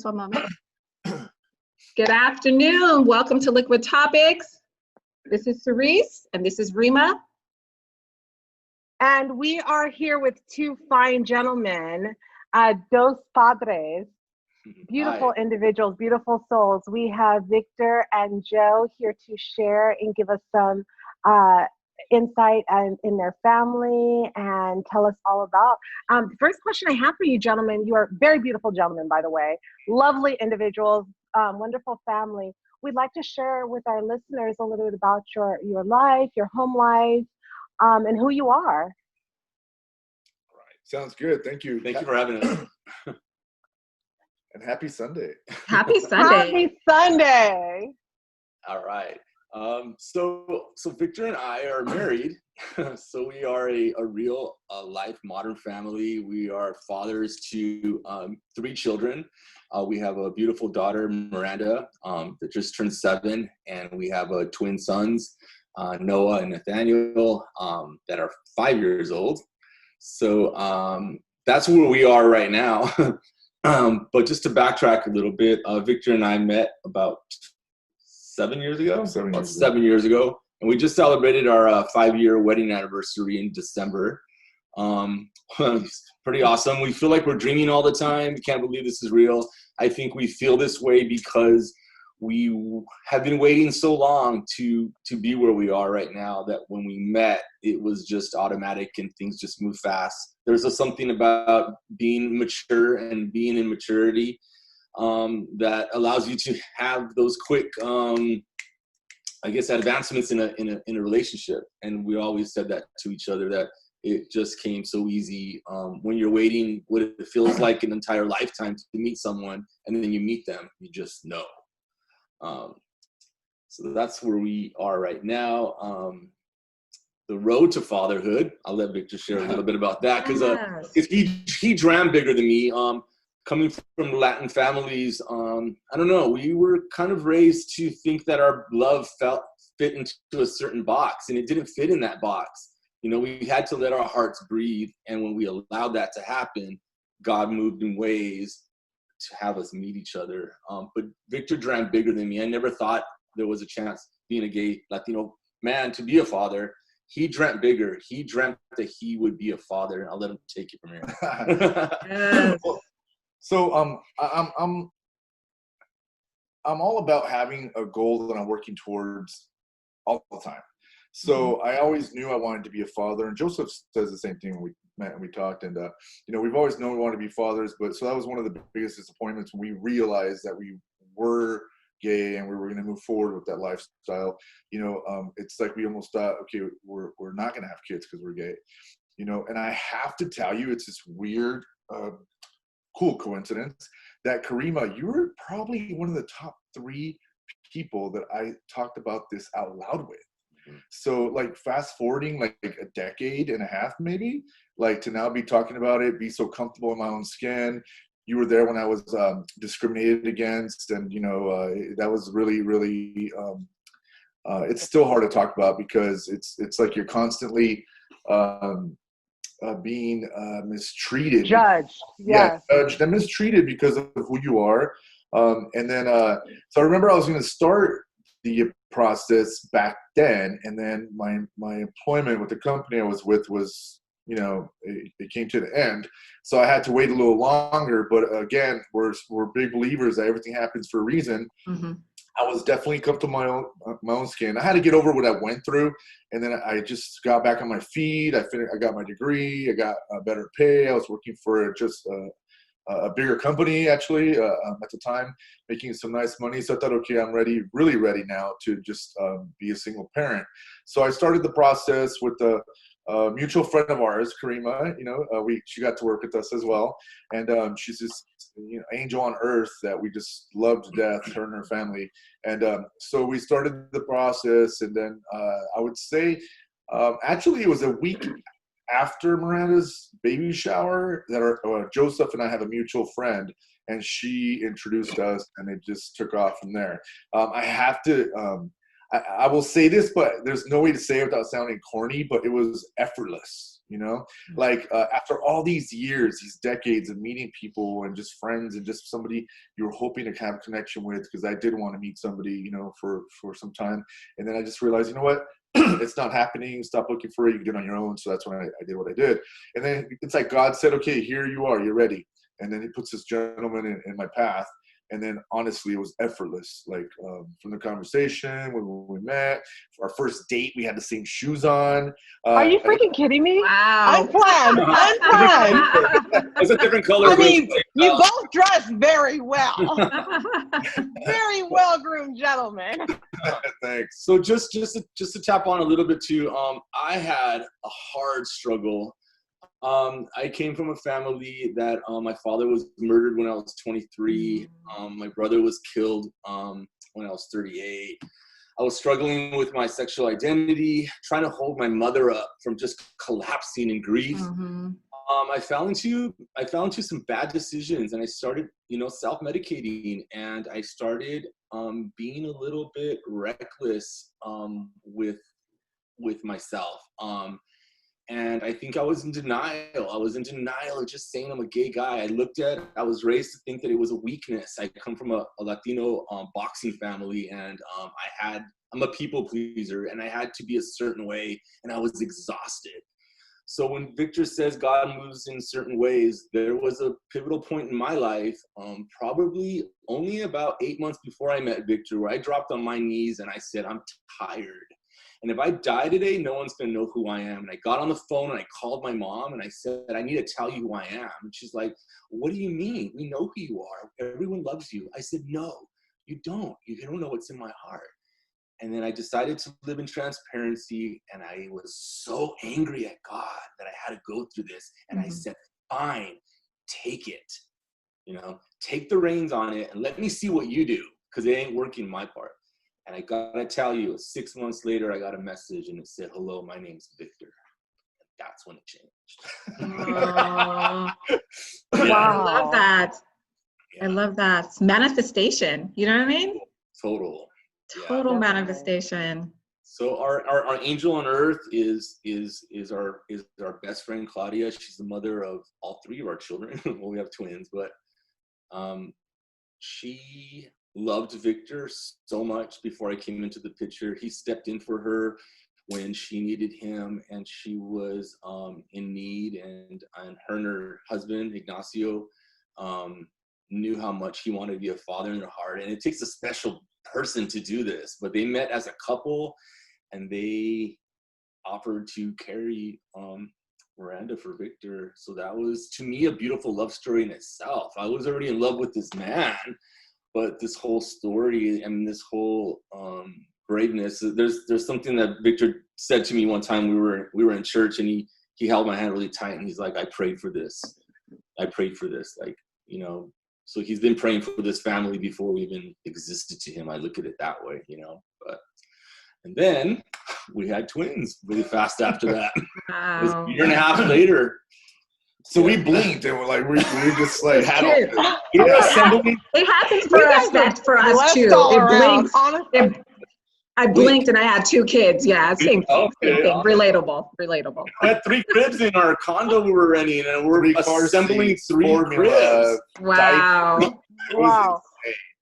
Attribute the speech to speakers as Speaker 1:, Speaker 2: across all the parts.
Speaker 1: one moment. Good afternoon. Welcome to Liquid Topics. This is Cerise, and this is Rima.
Speaker 2: And we are here with two fine gentlemen, dos padres, beautiful individuals, beautiful souls. We have Victor and Joe here to share and give us some insight in their family and tell us all about. The first question I have for you gentlemen, you are very beautiful gentlemen, by the way, lovely individuals, wonderful family. We'd like to share with our listeners a little bit about your life, your home life, and who you are.
Speaker 3: All right. Sounds good. Thank you.
Speaker 4: Thank you for having us.
Speaker 3: And happy Sunday.
Speaker 1: Happy Sunday.
Speaker 2: Happy Sunday.
Speaker 4: All right. So Victor and I are married. So we are a real life modern family. We are fathers to 3 children. We have a beautiful daughter, Miranda, that just turned 7, and we have twin sons, Noah and Nathaniel, that are 5 years old. So that's where we are right now. But just to backtrack a little bit, Victor and I met about 7 years ago. 7 years ago. And we just celebrated our 5-year wedding anniversary in December. Pretty awesome. We feel like we're dreaming all the time. We can't believe this is real. I think we feel this way because we have been waiting so long to be where we are right now that when we met, it was just automatic and things just move fast. There's something about being mature and being in maturity that allows you to have those quick, advancements in a relationship. And we always said that to each other, that it just came so easy. When you're waiting, what it feels like an entire lifetime to meet someone, and then you meet them, you just know. So that's where we are right now. The road to fatherhood, I'll let Victor share a little bit about that, because he dreamed bigger than me. Coming from Latin families, I don't know, we were kind of raised to think that our love fit into a certain box, and it didn't fit in that box. You know, we had to let our hearts breathe, and when we allowed that to happen, God moved in ways to have us meet each other. But Victor dreamt bigger than me. I never thought there was a chance, being a gay Latino man, to be a father. He dreamt bigger. He dreamt that he would be a father. I'll let him take it from here.
Speaker 3: So I'm all about having a goal that I'm working towards all the time. So I always knew I wanted to be a father, and Joseph says the same thing when we met and we talked. And we've always known we wanted to be fathers, but so that was one of the biggest disappointments when we realized that we were gay and we were going to move forward with that lifestyle. It's like we almost thought, okay, we're not going to have kids because we're gay. And I have to tell you, it's this weird, cool coincidence that Karima, you were probably one of the top 3 people that I talked about this out loud with. So like fast forwarding like a decade and a half, maybe, like to now be talking about it, be so comfortable in my own skin. You were there when I was discriminated against, and that was really, really. It's still hard to talk about because it's like you're constantly being mistreated,
Speaker 2: judged,
Speaker 3: judged and mistreated because of who you are. And then, so I remember I was going to start the process back then, and then my employment with the company I was with was, it came to the end, so I had to wait a little longer. But again, we're big believers that everything happens for a reason. I was definitely comfortable my own skin. I had to get over what I went through, and then I just got back on my feet. I got my degree. I got better pay. I was working for just a bigger company, actually, at the time, making some nice money. So I thought, okay, I'm ready, really ready now to just be a single parent. So I started the process with a mutual friend of ours, Karima. She got to work with us as well. And she's this angel on earth that we just love to death, her and her family. And so we started the process. And then I would say, actually, it was a week after Miranda's baby shower that Joseph and I have a mutual friend, and she introduced us, and it just took off from there. I have to, I will say this, but there's no way to say it without sounding corny, but it was effortless. Like after all these years, these decades of meeting people and just friends and just somebody you were hoping to have a connection with, because I did want to meet somebody, for some time. And then I just realized, you know what? It's not happening. Stop looking for it. You can do it on your own. So that's when I did what I did. And then it's like God said, okay, here you are. You're ready. And then he puts this gentleman in my path. And then honestly, it was effortless. Like from the conversation, when we met, for our first date, we had the same shoes on.
Speaker 2: Are you freaking kidding me?
Speaker 1: Wow.
Speaker 2: Unplanned.
Speaker 4: It's a different color.
Speaker 2: I mean, you both dress very well. Very well-groomed gentlemen.
Speaker 3: Thanks.
Speaker 4: So just to tap on a little bit too, I had a hard struggle. I came from a family that my father was murdered when I was 23. My brother was killed when I was 38. I was struggling with my sexual identity, trying to hold my mother up from just collapsing in grief.
Speaker 1: Mm-hmm.
Speaker 4: I fell into some bad decisions, and I started, self-medicating, and I started being a little bit reckless with myself. And I think I was in denial. I was in denial of just saying I'm a gay guy. I was raised to think that it was a weakness. I come from a Latino boxing family, and I'm a people pleaser, and I had to be a certain way, and I was exhausted. So when Victor says God moves in certain ways, there was a pivotal point in my life, probably only about 8 months before I met Victor, where I dropped on my knees and I said, I'm tired. And if I die today, no one's going to know who I am. And I got on the phone and I called my mom and I said, I need to tell you who I am. And she's like, what do you mean? We know who you are. Everyone loves you. I said, no, you don't. You don't know what's in my heart. And then I decided to live in transparency. And I was so angry at God that I had to go through this. And I said, fine, take it. Take the reins on it and let me see what you do, because it ain't working my part. And I gotta tell you, 6 months later, I got a message and it said, hello, my name's Victor. That's when it changed.
Speaker 1: Wow.
Speaker 2: Wow.
Speaker 1: I love that.
Speaker 4: Yeah.
Speaker 1: I love that. It's manifestation. You know what I mean?
Speaker 4: Total
Speaker 1: Total
Speaker 2: Yeah.
Speaker 1: manifestation.
Speaker 4: So our angel on earth is our best friend, Claudia. She's the mother of all three of our children. Well, we have twins, but she loved Victor so much before I came into the picture. He stepped in for her when she needed him, and she was in need, and her and her husband, Ignacio, knew how much he wanted to be a father in their heart. And it takes a special person to do this, but they met as a couple, and they offered to carry Miranda for Victor. So that was, to me, a beautiful love story in itself. I was already in love with this man, but this whole story and this whole braveness, there's something that Victor said to me one time. We were in church, and he held my hand really tight, and he's like, I prayed for this. Like, so he's been praying for this family before we even existed to him. I look at it that way, and then we had twins really fast after that.
Speaker 1: Wow.
Speaker 4: It was a year and a half later.
Speaker 3: So we blinked and we just like had all.
Speaker 1: It happens for us too. It blinks. I blinked and I had 2 kids. Yeah, same thing. Relatable.
Speaker 4: I had 3 cribs in our condo we were renting, and we're assembling 3 cribs.
Speaker 1: Wow.
Speaker 2: Wow.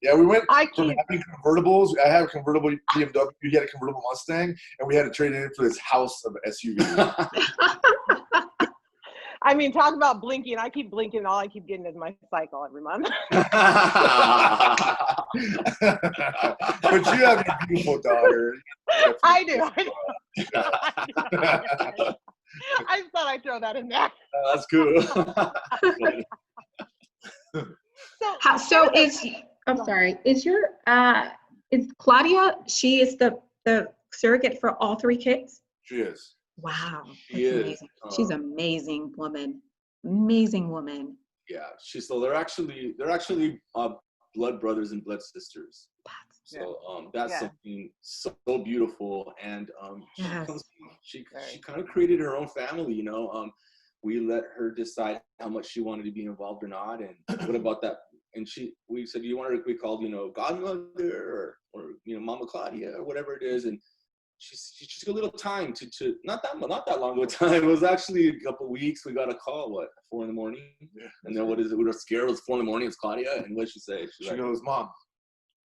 Speaker 3: Yeah, we went from having convertibles. I had a convertible BMW. He had a convertible Mustang, and we had to trade it in for this house of SUV.
Speaker 2: I mean, talk about blinking. I keep blinking. All I keep getting is my cycle every month.
Speaker 3: But you have a beautiful daughter.
Speaker 2: I do. I just thought I'd throw that in there.
Speaker 4: That's cool.
Speaker 1: Is Claudia, she is the surrogate for all 3 kids?
Speaker 3: She is.
Speaker 1: Wow.
Speaker 4: She is.
Speaker 1: Amazing. She's an amazing woman. Amazing woman.
Speaker 4: Yeah. They're actually blood brothers and blood sisters. So that's something so beautiful. And she kind of created her own family, we let her decide how much she wanted to be involved or not. And what about that? And we said, do you want her to be called, godmother or Mama Claudia or whatever it is? And she took a little time to not that long of a time. It was actually a couple of weeks. We got a call, 4 a.m.
Speaker 3: Yeah.
Speaker 4: And then what is it? We were scared. It was 4 a.m. It's Claudia. And what did she say?
Speaker 3: She goes, Mom.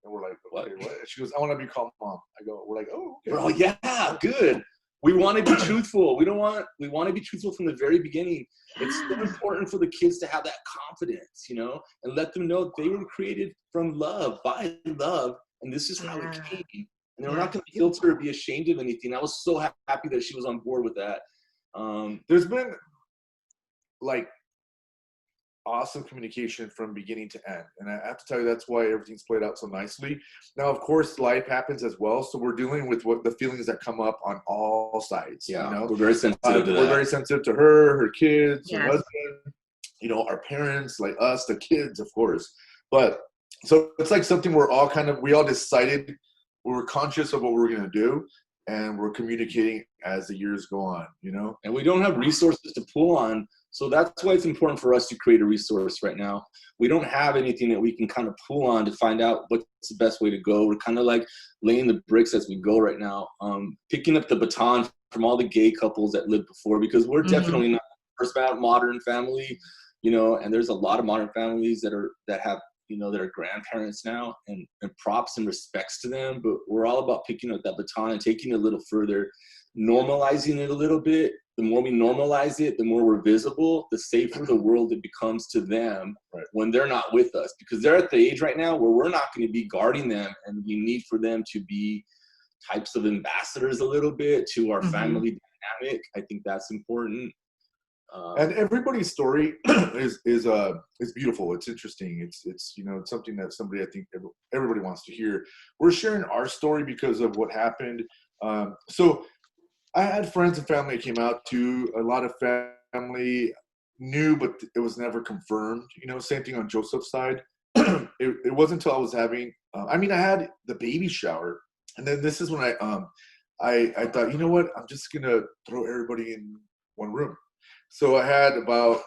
Speaker 3: And we're like, okay, what? She goes, I want to be called Mom. We're like, oh, okay.
Speaker 4: We're all, yeah, good. We want to be truthful. We want to be truthful from the very beginning. It's so important for the kids to have that confidence, and let them know they were created from love, by love, and this is how it came. And they're not going to filter or be ashamed of anything. I was so happy that she was on board with that.
Speaker 3: There's been awesome communication from beginning to end, and I have to tell you that's why everything's played out so nicely. Now, of course, life happens as well, so we're dealing with what the feelings that come up on all sides.
Speaker 4: We're very sensitive to that.
Speaker 3: We're very sensitive to her kids, her husband, our parents, like us, the kids, of course. But so it's like something we all decided, we were conscious of what we were going to do, and we're communicating as the years go on,
Speaker 4: And we don't have resources to pull on. So that's why it's important for us to create a resource right now. We don't have anything that we can kind of pull on to find out what's the best way to go. We're kind of like laying the bricks as we go right now, picking up the baton from all the gay couples that lived before, because we're definitely not the first modern family, and there's a lot of modern families that have that are grandparents now, and props and respects to them. But we're all about picking up that baton and taking it a little further, normalizing it a little bit. The more we normalize it, the more we're visible, the safer the world it becomes to them when they're not with us. Because they're at the age right now where we're not going to be guarding them, and we need for them to be types of ambassadors a little bit to our family dynamic. I think that's important.
Speaker 3: And everybody's story is beautiful. It's interesting. It's something that I think everybody wants to hear. We're sharing our story because of what happened. So I had friends and family that came out too. A lot of family knew, but it was never confirmed. Same thing on Joseph's side. It wasn't until I was having. I had the baby shower, and then this is when I thought, you know what? I'm just gonna throw everybody in one room. So I had about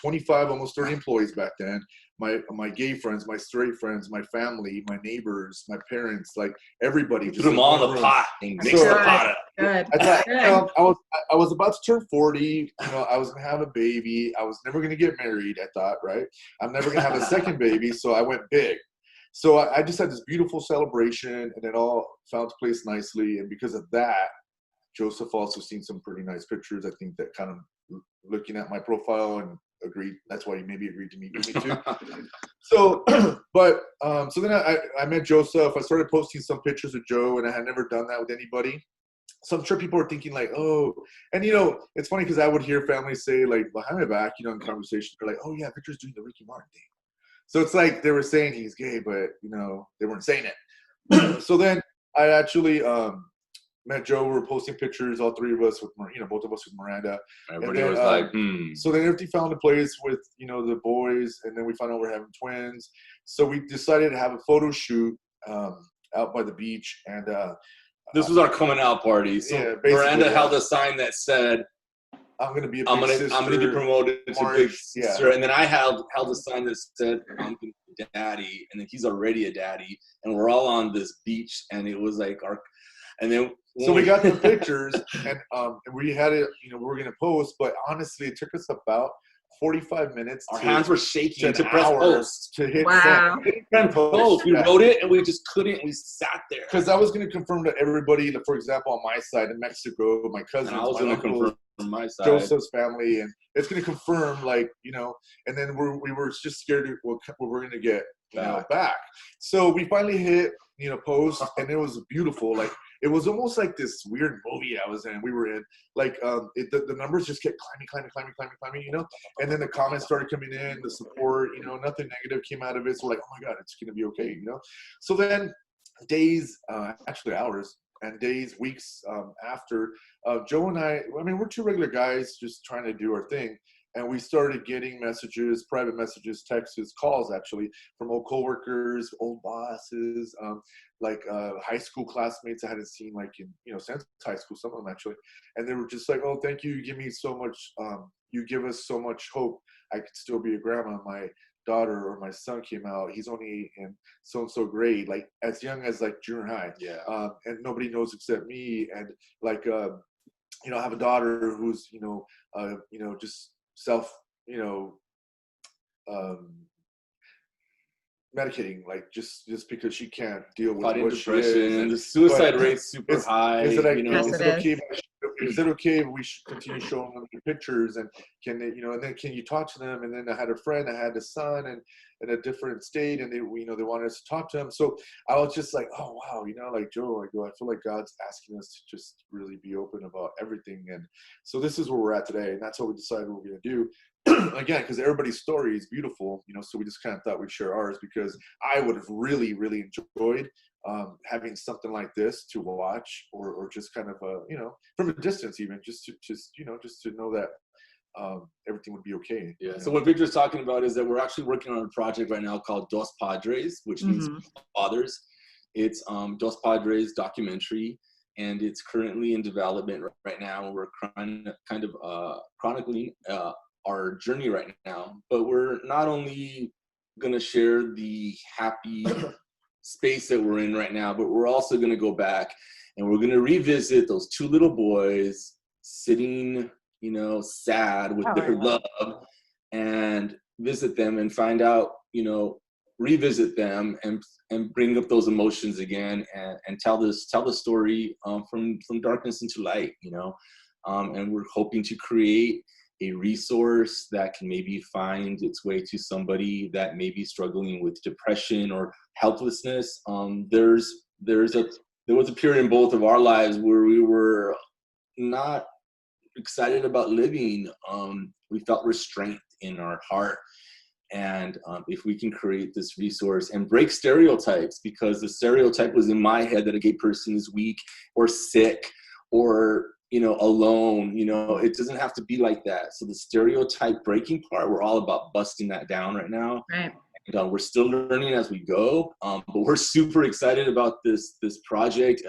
Speaker 3: 25, almost 30 employees back then. My gay friends, my straight friends, my family, my neighbors, my parents, like everybody.
Speaker 4: Just put them all in the pot and mix the pot up.
Speaker 1: Good.
Speaker 3: I thought, I was about to turn 40. I was gonna have a baby. I was never gonna get married. I thought, right? I'm never gonna have a second baby. So I went big. So I just had this beautiful celebration, and it all fell into place nicely. And because of that, Joseph also seen some pretty nice pictures. I think that kind of looking at my profile and agreed. That's why he maybe agreed to meet with me too. So then I met Joseph. I started posting some pictures of Joe, and I had never done that with anybody. So I'm sure people are thinking like, oh, and it's funny because I would hear families say like behind my back, in conversation, they're like, oh yeah, Victor's doing the Ricky Martin thing. So it's like they were saying he's gay, but they weren't saying it. So then I actually met Joe. We were posting pictures, all three of us with, both of us with Miranda.
Speaker 4: Everybody was like,
Speaker 3: So then everything fell into place with, the boys, and then we found out we're having twins. So we decided to have a photo shoot out by the beach, and
Speaker 4: this was our coming out party. So Miranda held a sign that said, I'm gonna be promoted to big sister, and then I held a sign that said, I'm gonna be daddy, and then he's already a daddy, and we're all on this beach, and it was like and then
Speaker 3: we got the pictures, and we had it, we were gonna post, but honestly, it took us about 45 minutes.
Speaker 4: Our hands were shaking to press post.
Speaker 3: To hit
Speaker 1: send.
Speaker 4: Post. We wrote it, and we just couldn't. We sat there.
Speaker 3: Because I was going to confirm to everybody, for example, on my side in Mexico, my cousins,
Speaker 4: and I was going to confirm on my side,
Speaker 3: Joseph's family, and it's going to confirm, and then we were just scared of what we're going to get back. So we finally hit, post, and it was beautiful. It was almost like this weird movie we were in. The numbers just kept climbing, and then the comments started coming in, the support, nothing negative came out of it. So we're like, oh my God, it's going to be okay, So then days, actually hours, and days, weeks after, Joe and I, we're two regular guys just trying to do our thing. And we started getting messages, private messages, texts, calls actually, from old coworkers, old bosses, high school classmates I hadn't seen since high school, some of them actually. And they were just like, oh, thank you. You give me so much, you give us so much hope I could still be a grandma. My daughter or my son came out, he's only in so-and-so grade, like as young as like junior high.
Speaker 4: Yeah.
Speaker 3: And nobody knows except me. And like, I have a daughter who's, just self, medicating, like just because she can't deal with what she is.
Speaker 4: And the suicide rate's super high.
Speaker 3: Is it
Speaker 1: okay?
Speaker 3: Is it okay if we continue showing them the pictures, and can they, and then can you talk to them? And then I had a friend that had a son and in a different state, and they wanted us to talk to him. So I was just like, oh wow, like Joe, I feel like God's asking us to just really be open about everything. And so this is where we're at today, and that's what we decided we're going to do. Again, because everybody's story is beautiful, so we just kind of thought we'd share ours, because I would have really, really enjoyed having something like this to watch, or just kind of from a distance, even just to know that everything would be okay.
Speaker 4: Yeah. So what Victor's talking about is that we're actually working on a project right now called Dos Padres, which means fathers. It's Dos Padres documentary, and it's currently in development right now. We're kind of chronicling our journey right now, but we're not only going to share the happy space that we're in right now, but we're also going to go back and we're going to revisit those two little boys sitting, sad with their love, and visit them and find out, revisit them and bring up those emotions again, and tell the story from darkness into light, and we're hoping to create a resource that can maybe find its way to somebody that may be struggling with depression or helplessness. There was a period in both of our lives where we were not excited about living. We felt restraint in our heart. And if we can create this resource and break stereotypes, because the stereotype was in my head that a gay person is weak or sick or alone, it doesn't have to be like that. So the stereotype breaking part, we're all about busting that down right now.
Speaker 1: Right.
Speaker 4: And we're still learning as we go, but we're super excited about this project.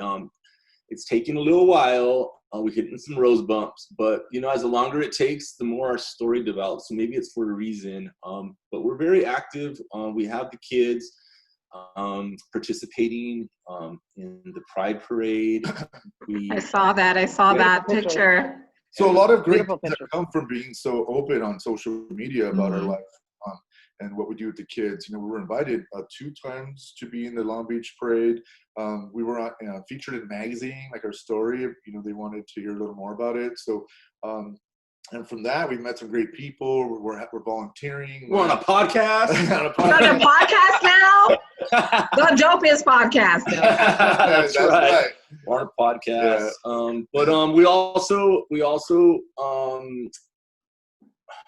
Speaker 4: It's taking a little while. We're hitting some rose bumps, but as the longer it takes, the more our story develops. So maybe it's for a reason. But we're very active. We have the kids participating in the Pride Parade.
Speaker 1: I saw that picture.
Speaker 3: So a lot of great things that come from being so open on social media about our life and what we do with the kids. We were invited 2 times to be in the Long Beach Parade. We were featured in a magazine, like our story. They wanted to hear a little more about it. So and from that, we've met some great people. We're volunteering.
Speaker 4: We're on a podcast.
Speaker 1: We're on a podcast now. The Dopiest podcast.
Speaker 4: That's right. We're on a podcast. Yeah. But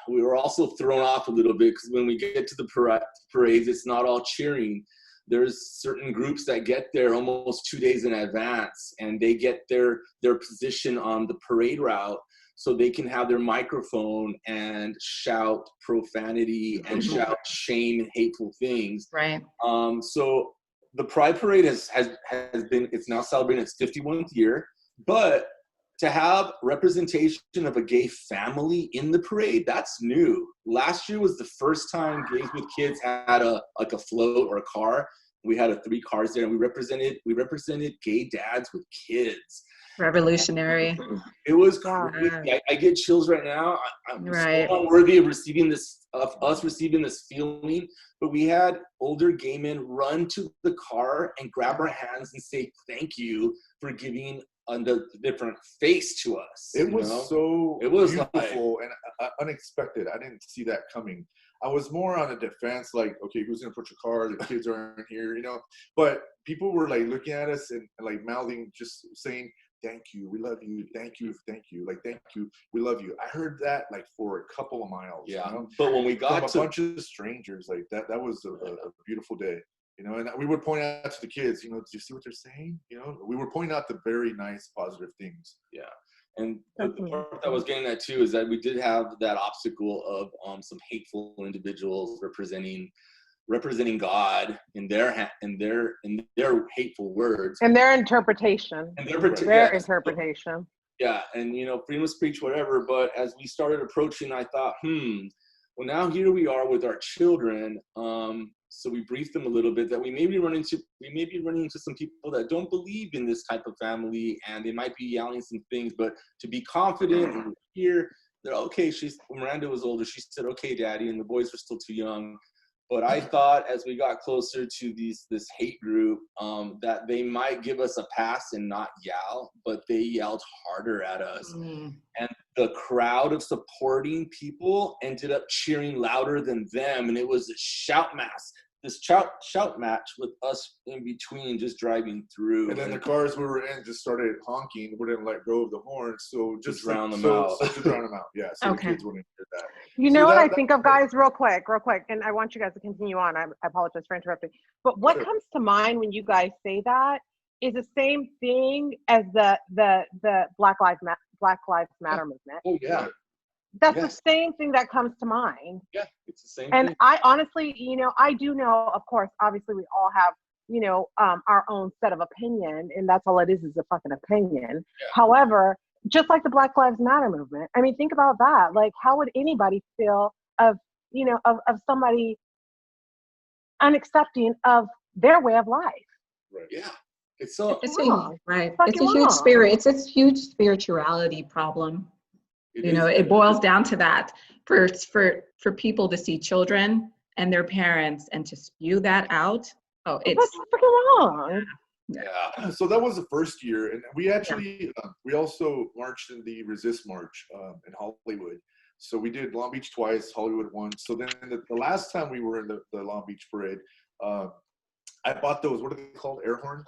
Speaker 4: we were also thrown off a little bit, because when we get to the parades, it's not all cheering. There's certain groups that get there almost 2 days in advance, and they get their position on the parade route, so they can have their microphone and shout profanity and shout shame, hateful things.
Speaker 1: Right.
Speaker 4: So the Pride Parade has been, it's now celebrating its 51st year, but to have representation of a gay family in the parade, that's new. Last year was the first time Gays with Kids had a float or a car. We had 3 cars there, and we represented gay dads with kids.
Speaker 1: Revolutionary.
Speaker 4: It was crazy. I get chills right now. I'm so unworthy of us receiving this feeling. But we had older gay men run to the car and grab our hands and say thank you for giving a different face to us.
Speaker 3: It was so beautiful and unexpected. I didn't see that coming. I was more on a defense, like, okay, who's gonna put your car? The kids aren't here, But people were like looking at us and like mouthing, just saying, "Thank you, we love you. Thank you, like, thank you, we love you." I heard that like for a couple of miles.
Speaker 4: Yeah. But when we got
Speaker 3: to a bunch of strangers, like that was a beautiful day. And we would point out to the kids, do you see what they're saying? We were pointing out the very nice, positive things.
Speaker 4: Yeah. And the part that I was getting at too is that we did have that obstacle of some hateful individuals representing God in their hateful words.
Speaker 2: And their interpretation.
Speaker 4: Yeah, and freedom of speech, whatever. But as we started approaching, I thought, Well, now here we are with our children. So we briefed them a little bit that we may be running into some people that don't believe in this type of family, and they might be yelling some things, but to be confident and here, they're okay. Miranda was older. She said, "Okay, Daddy," and the boys were still too young. But I thought as we got closer to this hate group, that they might give us a pass and not yell, but they yelled harder at us. And the crowd of supporting people ended up cheering louder than them. And it was a shout match with us in between, just driving through.
Speaker 3: And then the cars we were in just started honking. We didn't let go of the horns, so just
Speaker 4: to drown them out.
Speaker 3: To drown them out, yeah. So the kids wouldn't hear that.
Speaker 2: You know what I think of, guys, real quick, and I want you guys to continue on. I apologize for interrupting. But what comes to mind when you guys say that is the same thing as the Black Lives Matter movement.
Speaker 4: Oh, yeah.
Speaker 2: That's the same thing that comes to mind.
Speaker 4: Yeah, it's the same
Speaker 2: and
Speaker 4: thing.
Speaker 2: I honestly, I do know, of course, obviously we all have, our own set of opinion, and that's all it is a fucking opinion. Yeah. However, just like the Black Lives Matter movement, I mean, think about that. Like, how would anybody feel of somebody unaccepting of their way of life?
Speaker 4: Right. Yeah. It's
Speaker 1: wrong. Right.
Speaker 2: It's
Speaker 1: a huge spirit. It's a huge spirituality problem. It boils down to that. For people to see children and their parents and to spew that out. Oh, it's
Speaker 2: freaking wrong.
Speaker 4: Yeah.
Speaker 3: So that was the first year, and we actually we also marched in the Resist March in Hollywood. So we did Long Beach twice, Hollywood once. So then the last time we were in the Long Beach parade, I bought those. What are they called? Air horns.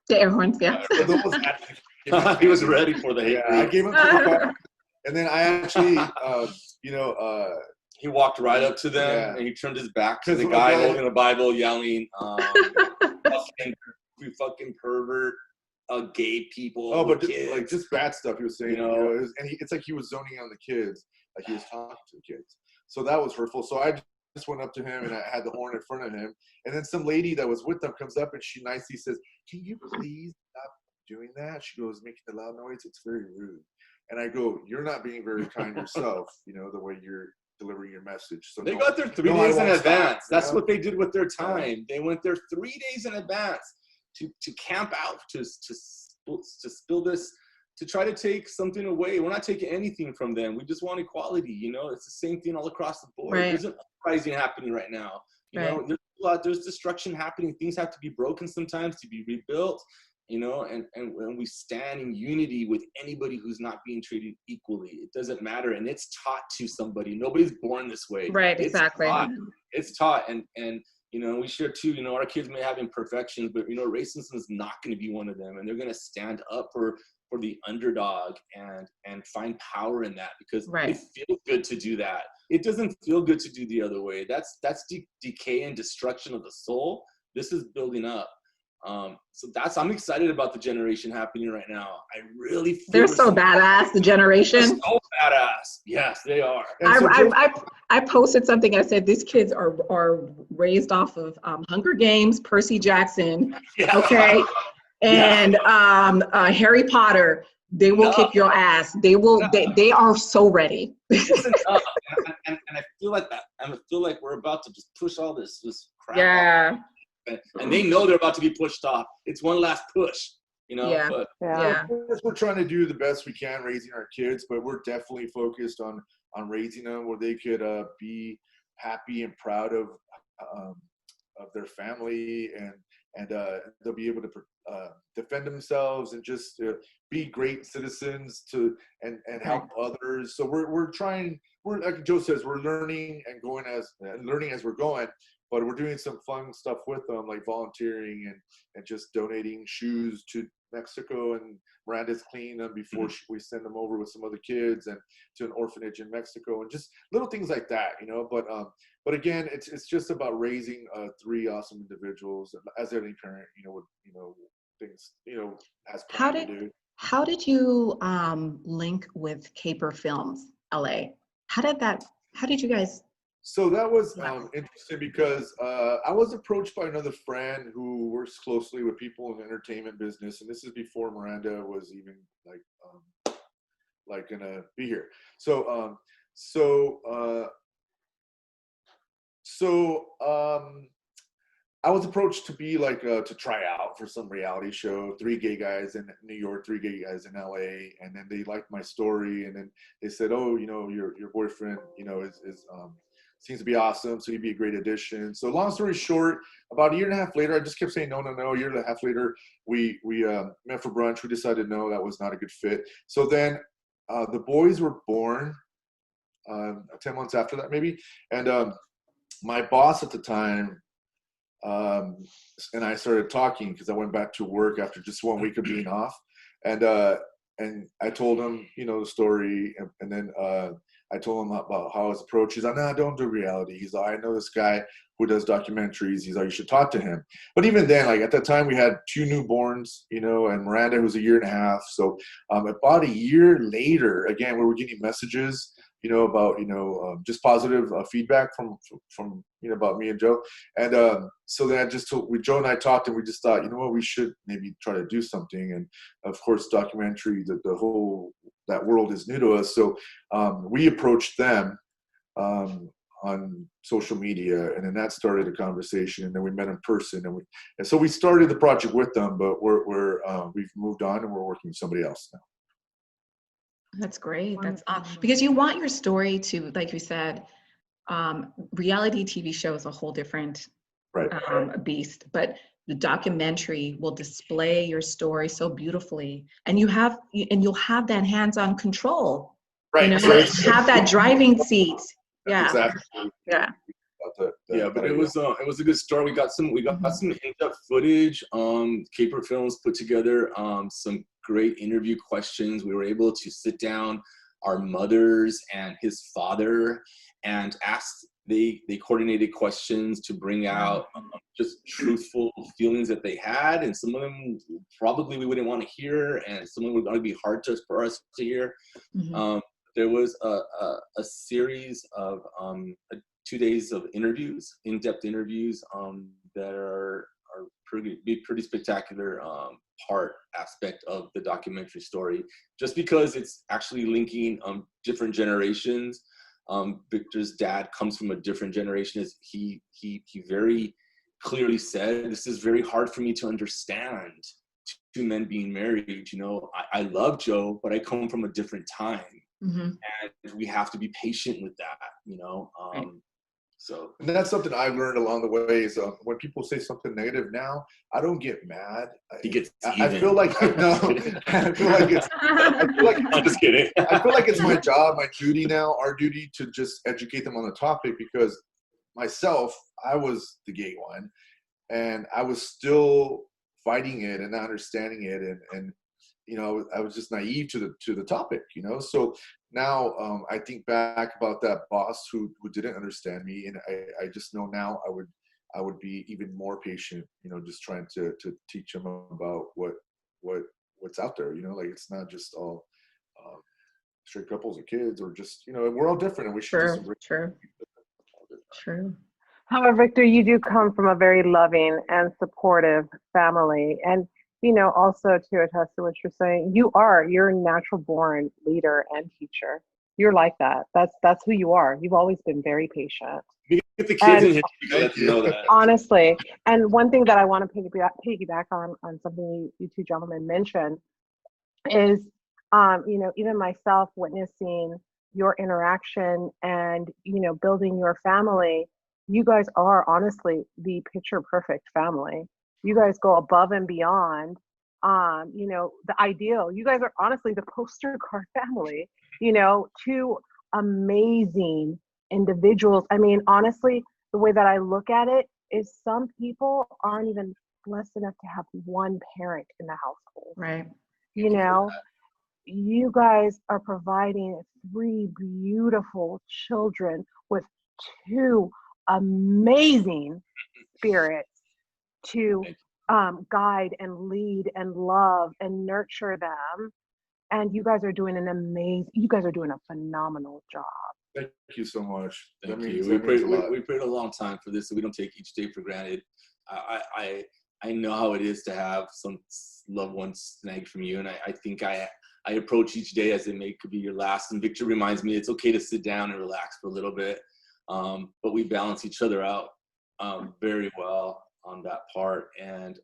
Speaker 1: The air horns, yeah.
Speaker 3: Those actually,
Speaker 4: he was ready for the hate.
Speaker 3: I gave them to the car. And then I actually,
Speaker 4: he walked right up to them and he turned his back to the guy holding a Bible, yelling, "You fucking pervert, gay people."
Speaker 3: Oh, but just bad stuff he was saying. It's like he was zoning on the kids, like he was talking to the kids. So that was hurtful. So I just went up to him and I had the horn in front of him. And then some lady that was with them comes up and she nicely says, "Can you please stop doing that?" She goes, "Making the loud noise. It's very rude." And I go, "You're not being very kind yourself, the way you're delivering your message." So
Speaker 4: they got there 3 days in advance. That's what they did with their time. They went there 3 days in advance to camp out, to spill this, to try to take something away. We're not taking anything from them. We just want equality. It's the same thing all across the board.
Speaker 1: Right.
Speaker 4: There's an uprising happening right now. There's destruction happening. Things have to be broken sometimes to be rebuilt. And we stand in unity with anybody who's not being treated equally. It doesn't matter, and it's taught to somebody. Nobody's born this way.
Speaker 1: Right, exactly.
Speaker 4: It's taught, and we share too. Our kids may have imperfections, but racism is not going to be one of them, and they're going to stand up for the underdog and find power in that because it feels good to do that. It doesn't feel good to do the other way. That's decay and destruction of the soul. This is building up. So I'm excited about the generation happening right now. I really feel
Speaker 1: they're so badass, the generation.
Speaker 4: They're so badass. Yes, they are.
Speaker 1: I posted something. I said these kids are raised off of Hunger Games, Percy Jackson, okay, and Harry Potter. They will kick your ass. They will. They are so ready.
Speaker 4: and I feel like that. I feel like we're about to just push all this crap.
Speaker 1: Yeah.
Speaker 4: And they know they're about to be pushed off. It's one last push,
Speaker 1: Yeah.
Speaker 4: But
Speaker 3: we're trying to do the best we can raising our kids, but we're definitely focused on raising them where they could be happy and proud of their family, and they'll be able to defend themselves and just be great citizens and help others. So we're trying. We're like Joe says, we're learning and learning as we're going. But we're doing some fun stuff with them, like volunteering and just donating shoes to Mexico, and Miranda's cleaning them before we send them over with some other kids and to an orphanage in Mexico, and just little things like that, But again, it's just about raising 3 awesome individuals, as any parent, would things has planned to do.
Speaker 1: How did you link with Caper Films LA? How did you guys?
Speaker 3: So that was interesting because I was approached by another friend who works closely with people in the entertainment business, and this is before Miranda was even gonna be here. So So I was approached to be like to try out for some reality show. 3 gay guys in New York, 3 gay guys in LA, and then they liked my story, and then they said, "Oh, your boyfriend, is seems to be awesome, so he'd be a great addition." So long story short, about a year and a half later, I just kept saying no. A year and a half later, we met for brunch. We decided no, that was not a good fit. So then the boys were born 10 months after that, maybe, and my boss at the time. And I started talking because I went back to work after just 1 week of being off, and I told him, the story, and then I told him about how I was approached. He's like, "No, don't do reality." He's like, "I know this guy who does documentaries." He's like, "You should talk to him." But even then, like at that time, we had 2 newborns, and Miranda, who's a year and a half. So about a year later, again, we were getting messages, about just positive feedback from about me and Joe, and so then Joe and I talked, and we just thought, we should maybe try to do something. And of course, documentary, the whole that world is new to us, so we approached them on social media, and then that started a conversation, and then we met in person, and so we started the project with them, but we've moved on, and we're working with somebody else now.
Speaker 1: That's great. That's because you want your story to, like you said, reality TV show is a whole different beast, but the documentary will display your story so beautifully, and you'll have that hands-on control. Right. Have that driving seat. Yeah. Exactly. Yeah.
Speaker 4: But it was a good story. We got some in-depth footage. Caper Films put together some great interview questions. We were able to sit down our mothers and his father and they coordinated questions to bring out just truthful feelings that they had, and some of them probably we wouldn't want to hear, and some of them were going to be hard for us to hear. Mm-hmm. There was a series of 2 days of interviews, in-depth interviews that are pretty spectacular aspect of the documentary story, just because it's actually linking different generations. Victor's dad comes from a different generation. As he very clearly said, "This is very hard for me to understand, 2 men being married. I love Joe, but I come from a different time." Mm-hmm. And we have to be patient with that, right. So,
Speaker 3: and that's something I've learned along the way is when people say something negative now, I don't get mad.
Speaker 4: He gets
Speaker 3: I feel like I feel like
Speaker 4: I'm just kidding.
Speaker 3: I feel like it's my job, my duty now, our duty to just educate them on the topic, because myself, I was the gay one, and I was still fighting it and not understanding it, and I was just naive to the topic, So now I think back about that boss who didn't understand me, and I just know now I would be even more patient, just trying to teach them about what's out there, like it's not just all straight couples or kids, or just we're all different, and we should disagree.
Speaker 1: True.
Speaker 2: However, Victor, you do come from a very loving and supportive family, and also to attest to what you're saying, you're a natural born leader and teacher. You're like that. That's who you are. You've always been very patient.
Speaker 4: You get the kids in here, you let them know that.
Speaker 2: Honestly, and one thing that I want to piggyback on something you 2 gentlemen mentioned is, even myself witnessing your interaction and, building your family, you guys are honestly the picture perfect family. You guys go above and beyond, the ideal. You guys are honestly the poster card family, 2 amazing individuals. I mean, honestly, the way that I look at it is some people aren't even blessed enough to have 1 parent in the household.
Speaker 1: Right.
Speaker 2: You guys are providing 3 beautiful children with 2 amazing spirits to guide and lead and love and nurture them. And you guys are doing a phenomenal job.
Speaker 3: Thank you so much.
Speaker 4: Thank you. We prayed a long time for this, so we don't take each day for granted. I know how it is to have some loved ones snagged from you, and I think I approach each day as it could be your last. And Victor reminds me it's okay to sit down and relax for a little bit. but we balance each other out very well on that part. And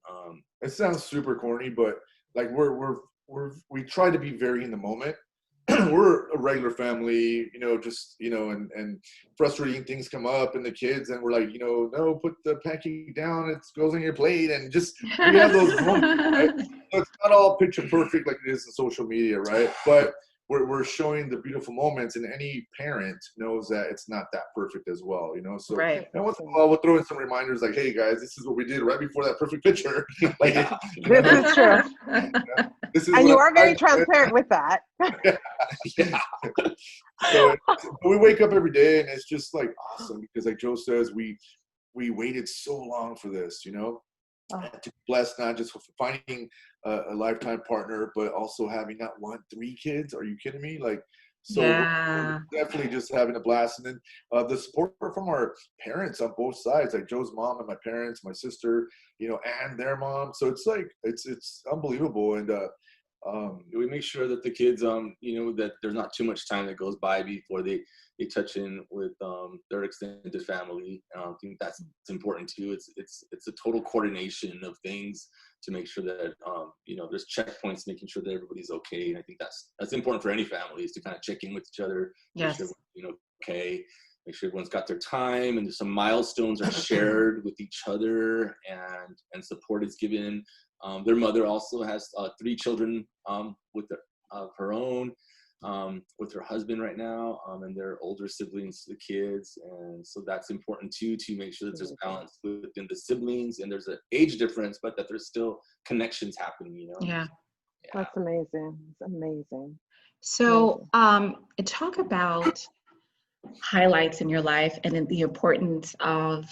Speaker 3: it sounds super corny, but like we try to be very in the moment. We're a regular family, and frustrating things come up and the kids, and we're like, no, put the pancake down, it goes on your plate, and just, we have those moments, right? So it's not all picture perfect like it is in social media, right? But we're showing the beautiful moments, and any parent knows that it's not that perfect as well, So,
Speaker 1: right.
Speaker 3: And once in a while, we'll throw in some reminders like, hey guys, this is what we did right before that perfect picture. Like,
Speaker 2: This is true.
Speaker 3: This is
Speaker 2: and you are very transparent with that.
Speaker 3: Yeah. So we wake up every day, and it's just like awesome, because like Joe says, we waited so long for this, to be blessed not just for finding a lifetime partner, but also having not 3 kids. Are you kidding me? Like, so we're definitely just having a blast. And then the support from our parents on both sides, like Joe's mom and my parents, my sister, and their mom. So it's like, it's unbelievable. And
Speaker 4: we make sure that the kids, that there's not too much time that goes by before they touch in with their extended family. I think that's important too. It's a total coordination of things to make sure that there's checkpoints, making sure that everybody's okay. And I think that's important for any family, is to kind of check in with each other,
Speaker 1: yes.
Speaker 4: make sure okay, make sure everyone's got their time, and there's some milestones are shared with each other, and support is given. Their mother also has 3 children with her own, with her husband right now, and their older siblings to the kids. And so that's important too, to make sure that there's balance within the siblings, and there's an age difference, but that there's still connections happening,
Speaker 1: Yeah.
Speaker 2: That's amazing. It's amazing.
Speaker 1: So talk about highlights in your life, and then the importance of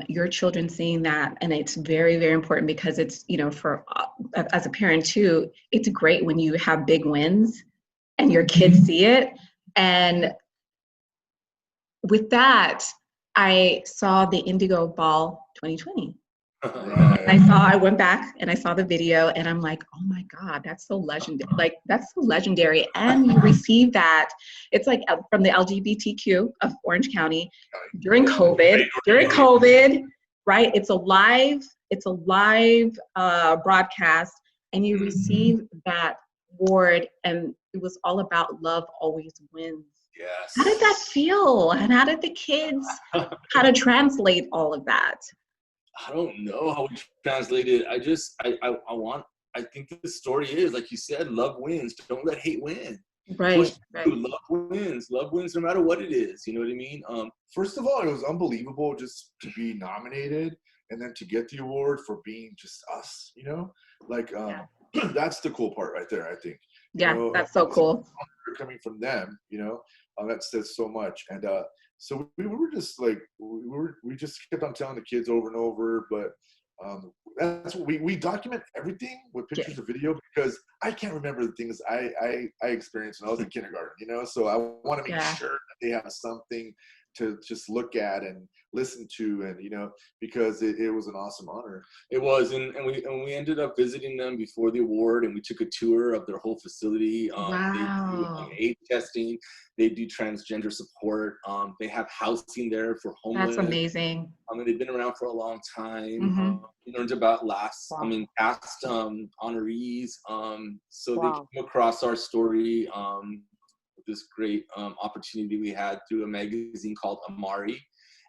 Speaker 1: your children seeing that. And it's very, very important, because it's, for as a parent too, it's great when you have big wins and your kids see it. And with that, I saw the Indigo Ball 2020. I went back and I saw the video, and I'm like, oh my God, that's so legendary. Like, that's so legendary. And you receive that. It's like from the LGBTQ of Orange County during COVID, right? It's a live broadcast, and you receive that award, and it was all about love always wins.
Speaker 4: Yes.
Speaker 1: How did that feel? And how did the kids, how to translate all of that?
Speaker 4: I don't know how we translate it. I think the story is, like you said, love wins. Don't let hate win.
Speaker 1: Right.
Speaker 4: Love wins. Love wins no matter what it is. You know what I mean?
Speaker 3: First of all, it was unbelievable just to be nominated, and then to get the award for being just us, that's the cool part right there, I think.
Speaker 1: Yeah, that's so cool.
Speaker 3: Coming from them, that says so much. And so we were just like, we just kept on telling the kids over and over, but that's what we document everything with pictures of video, because I can't remember the things I experienced when I was in kindergarten, so I want to make sure that they have something to just look at and listen to, and because it was an awesome honor.
Speaker 4: It was, and we ended up visiting them before the award, and we took a tour of their whole facility.
Speaker 1: Wow.
Speaker 4: They do AIDS testing, they do transgender support, they have housing there for homeless.
Speaker 1: That's amazing.
Speaker 4: They've been around for a long time.
Speaker 1: Mm-hmm.
Speaker 4: We learned about past honorees. So they came across our story, this great opportunity we had through a magazine called Amari.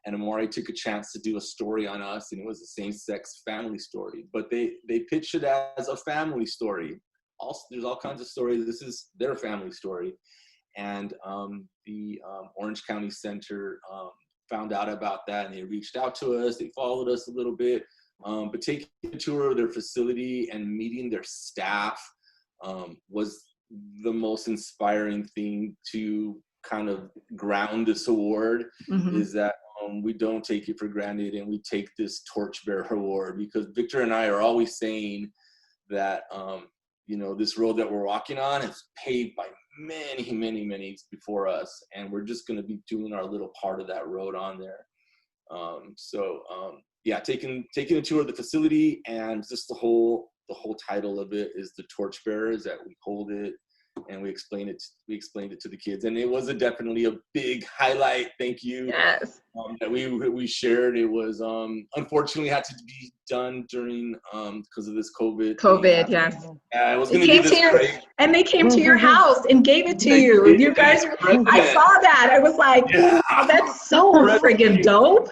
Speaker 4: And Amari took a chance to do a story on us, and it was a same-sex family story. But they pitched it as a family story. Also, there's all kinds of stories. This is their family story. And the Orange County Center found out about that, and they reached out to us. They followed us a little bit. But taking a tour of their facility and meeting their staff was the most inspiring thing to kind of ground this award.
Speaker 1: Mm-hmm.
Speaker 4: Is that we don't take it for granted, and we take this torchbearer award, because Victor and I are always saying that this road that we're walking on is paved by many, many, many before us, and we're just going to be doing our little part of that road on there. Taking a tour of the facility, and just the whole title of it is the torchbearers, that we hold it and we explained it to the kids, and it was definitely a big highlight. Thank you.
Speaker 1: Yes.
Speaker 4: That we shared. It was unfortunately had to be done during because of this COVID thing.
Speaker 1: Yes.
Speaker 4: Yeah, it was going to be this great.
Speaker 1: And they came to your house and gave it to you. You guys, I saw that. I was like, oh, that's so friggin' dope.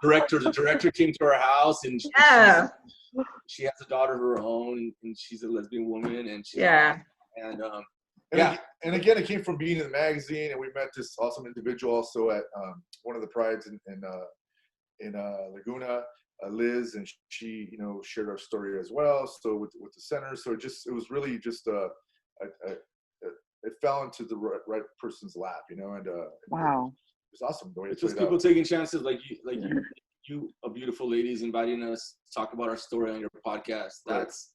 Speaker 4: The director came to our house, and she has a daughter of her own, and she's a lesbian woman, and she's
Speaker 3: and again, it came from being in the magazine, and we met this awesome individual also at one of the prides in Laguna, Liz, and she, you know, shared our story as well. So with the center, so it was really just it fell into the right person's lap, you know, and
Speaker 2: wow,
Speaker 3: it was awesome. The way
Speaker 4: it's just people taking chances, like you, a beautiful ladies inviting us to talk about our story on your podcast. That's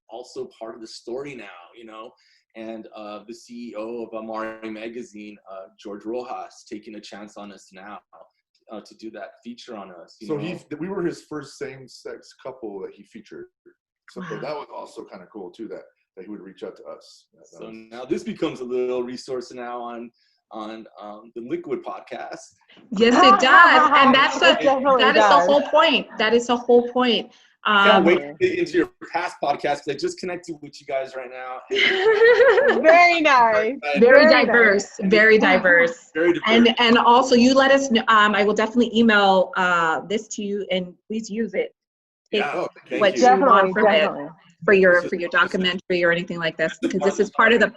Speaker 4: also part of the story now, you know. And the CEO of Amari Magazine, George Rojas, taking a chance on us now to do that feature on us.
Speaker 3: So we were his first same-sex couple that he featured. So that was also kind of cool too, that he would reach out to us.
Speaker 4: So now this becomes a little resource now on the Liquid podcast.
Speaker 1: Yes, it does, and that is the whole point. That is the whole point.
Speaker 4: Can't wait to get into your past podcast. I just connected with you guys right now.
Speaker 2: Very nice.
Speaker 1: Very diverse. And also, you let us know. I will definitely email this to you, and please use it. What you want from it for your documentary or anything like this, because this is part of the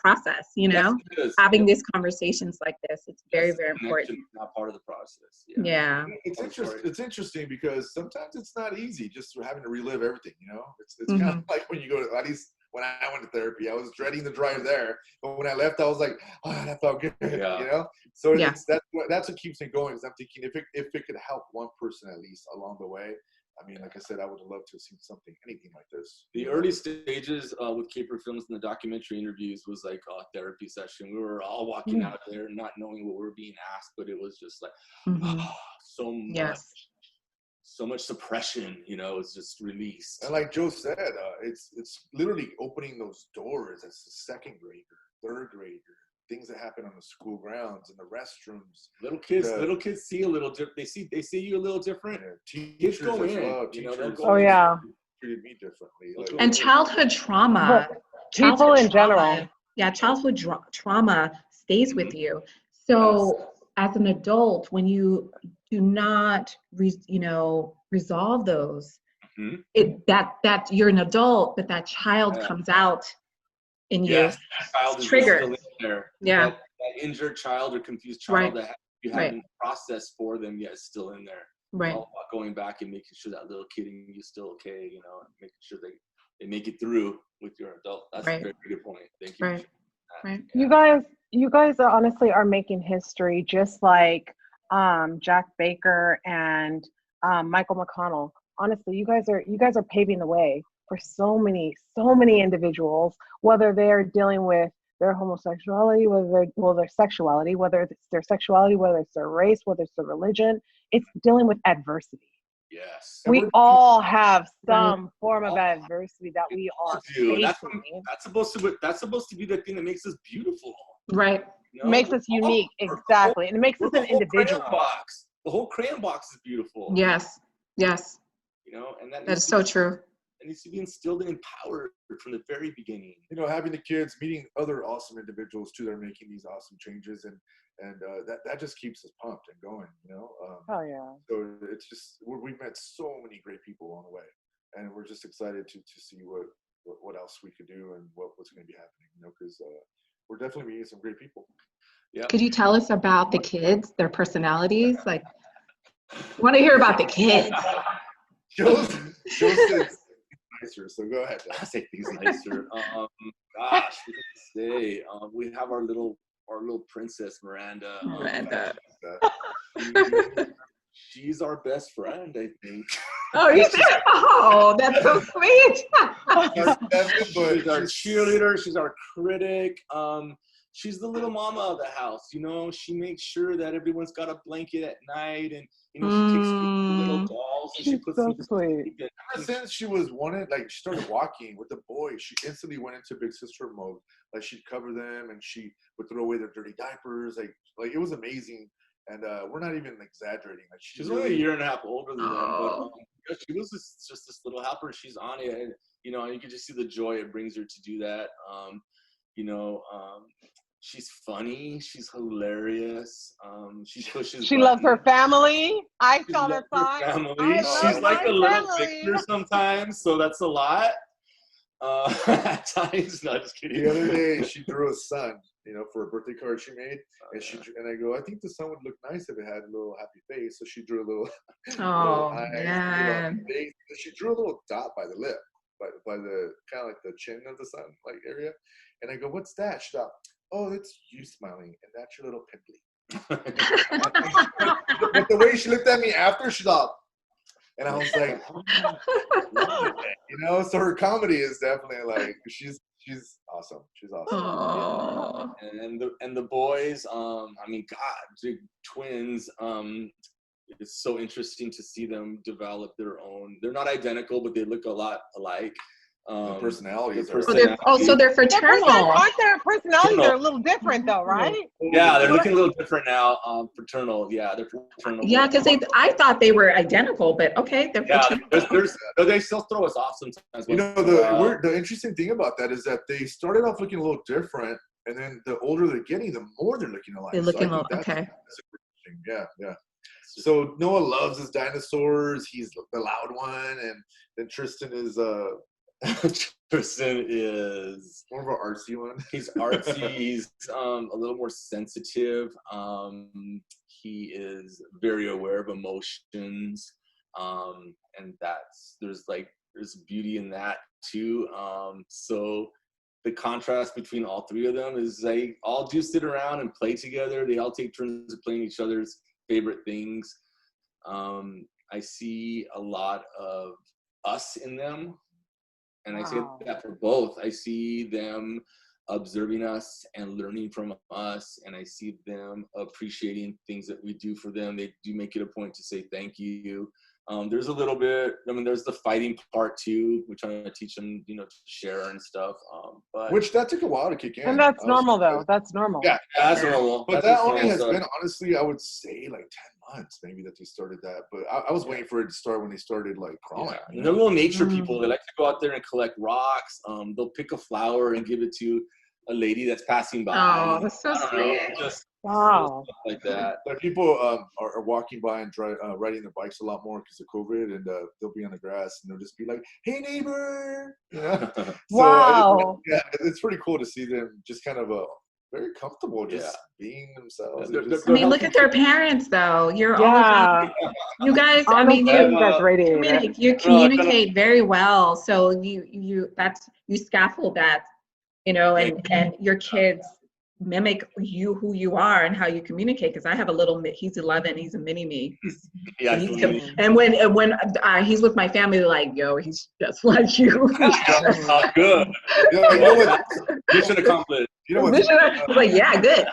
Speaker 1: process. You know, having these conversations like this, it's very, very important.
Speaker 4: Not part of the process.
Speaker 1: Yeah.
Speaker 3: It's interesting because sometimes it's not easy just having to relive everything. You know, it's kind of like when you go to, at least when I went to therapy, I was dreading the drive there, but when I left, I was like, oh, that felt good. You know, so that's what keeps me going. Is I'm thinking if it could help one person at least along the way. I mean, like I said, I would love to have seen anything like this.
Speaker 4: The early stages with Caper Films and the documentary interviews was like a therapy session. We were all walking out there not knowing what we were being asked, but it was just like so much suppression, you know, it's just released.
Speaker 3: And like Joe said, it's literally opening those doors as a second grader, third grader. Things that happen on the school grounds, in the restrooms.
Speaker 4: Little kids see a little different. They see you a little different.
Speaker 3: Teachers go in. Treated me differently.
Speaker 1: And childhood trauma.
Speaker 2: People in general.
Speaker 1: Yeah, childhood trauma stays with you. So as an adult, when you do not, resolve those, that you're an adult, but that child comes out in you. Trigger.
Speaker 4: That injured child or confused child that you haven't processed for them yet is still in there.
Speaker 1: Right.
Speaker 4: All about going back and making sure that little kid in you is still okay, you know, and making sure they make it through with your adult. That's a very good point. Thank you.
Speaker 1: Right.
Speaker 2: You guys honestly are making history, just like Jack Baker and Michael McConnell. Honestly, you guys are paving the way for so many individuals, whether they're dealing with their homosexuality, whether their sexuality, whether it's their race, whether it's their religion. It's dealing with adversity.
Speaker 4: Yes.
Speaker 2: We all have some form of adversity that we are facing.
Speaker 4: That's supposed to be the thing that makes us beautiful.
Speaker 1: Right.
Speaker 4: You know?
Speaker 2: Makes us unique, exactly. And it makes us an individual.
Speaker 4: The whole crayon box is beautiful.
Speaker 1: Yes.
Speaker 4: You know, and that
Speaker 1: is so true.
Speaker 4: It needs to be instilled and empowered from the very beginning.
Speaker 3: You know, having the kids, meeting other awesome individuals too that are making these awesome changes, and that just keeps us pumped and going. You know.
Speaker 2: Oh yeah.
Speaker 3: So it's just we've met so many great people along the way, and we're just excited to see what else we could do and what's going to be happening. You know, because we're definitely meeting some great people.
Speaker 1: Yeah. Could you tell us about the kids, their personalities? Like, I want to hear about the kids.
Speaker 3: Joe says nicer, so go ahead.
Speaker 4: I say things nicer. Gosh, we have our little princess Miranda. She's our best friend, I think.
Speaker 1: Oh, that's so sweet.
Speaker 4: She's our cheerleader. She's our critic. she's the little mama of the house. You know, she makes sure that everyone's got a blanket at night, and you know, she takes the little dolls and she puts them to sleep.
Speaker 3: Ever since she was she started walking with the boys, she instantly went into big sister mode. Like she'd cover them and she would throw away their dirty diapers. Like it was amazing. And we're not even exaggerating. Like
Speaker 4: she's only a year and a half older than them, but she was just this little helper. She's on it, and you know, you can just see the joy it brings her to do that. You know, she's funny. She's hilarious. She pushes.
Speaker 2: She loves her family. I saw that song.
Speaker 4: She's like a little Victor sometimes, so that's a lot. At times, no, just kidding.
Speaker 3: The other day, she drew a son, you know, for a birthday card she made, and I go, I think the son would look nice if it had a little happy face. So she drew a little.
Speaker 1: Oh,
Speaker 3: little
Speaker 1: man.
Speaker 3: face. She drew a little dot by the lip, by the kind of like the chin of the son like area, and I go, what's that? She thought, oh, that's you smiling, and that's your little pimply. But the way she looked at me after, she thought. And I was like, you know, so her comedy is definitely like she's awesome. She's awesome.
Speaker 4: Yeah. And the boys, I mean, God, big twins. It's so interesting to see them develop their own. They're not identical, but they look a lot alike.
Speaker 3: The personalities.
Speaker 1: So they're fraternal.
Speaker 2: Aren't their personalities are a little different though, right?
Speaker 4: Yeah, they're looking a little different now. Fraternal, yeah, they're fraternal.
Speaker 1: Yeah, because I thought they were identical, but okay, they're fraternal.
Speaker 4: They still throw us off sometimes.
Speaker 3: You know, the interesting thing about that is that they started off looking a little different, and then the older they're getting, the more they're looking alike.
Speaker 1: They're looking okay.
Speaker 3: Yeah. So Noah loves his dinosaurs. He's the loud one, and then Tristan is
Speaker 4: Tristan is
Speaker 3: more of an artsy one.
Speaker 4: He's artsy. He's a little more sensitive. He is very aware of emotions, and there's beauty in that too. So the contrast between all three of them is they all do sit around and play together. They all take turns of playing each other's favorite things. I see a lot of us in them. And I say that for both. I see them observing us and learning from us, and I see them appreciating things that we do for them. They do make it a point to say thank you. There's a little bit, there's the fighting part too, which I'm gonna teach them, you know, to share and stuff. But
Speaker 3: which that took a while to kick in.
Speaker 2: And that's normal though. That's normal.
Speaker 3: Yeah,
Speaker 4: that's normal.
Speaker 3: But that only has been, honestly, I would say like 10 months maybe that they started that. But I was waiting for it to start when they started like crawling.
Speaker 4: Yeah. And they're little nature people. They like to go out there and collect rocks. They'll pick a flower and give it to a lady that's passing by.
Speaker 1: Oh, that's so sweet.
Speaker 2: Wow.
Speaker 4: Stuff like that.
Speaker 3: But people are walking by and riding their bikes a lot more because of COVID, and they'll be on the grass and they'll just be like, "Hey, neighbor!" You know?
Speaker 2: Wow.
Speaker 3: Yeah, it's pretty cool to see them just kind of very comfortable, just being themselves.
Speaker 1: I mean, look at their parents, though. You guys. I mean, you communicate very well, so you scaffold that, you know, and your kids mimic who you are and how you communicate. Because I have he's 11, he's a mini me.
Speaker 4: Yeah,
Speaker 1: and when he's with my family, they're like, yo, he's just like you.
Speaker 4: Oh, good. Mission accomplished.
Speaker 3: You know what?
Speaker 1: Like, yeah, good.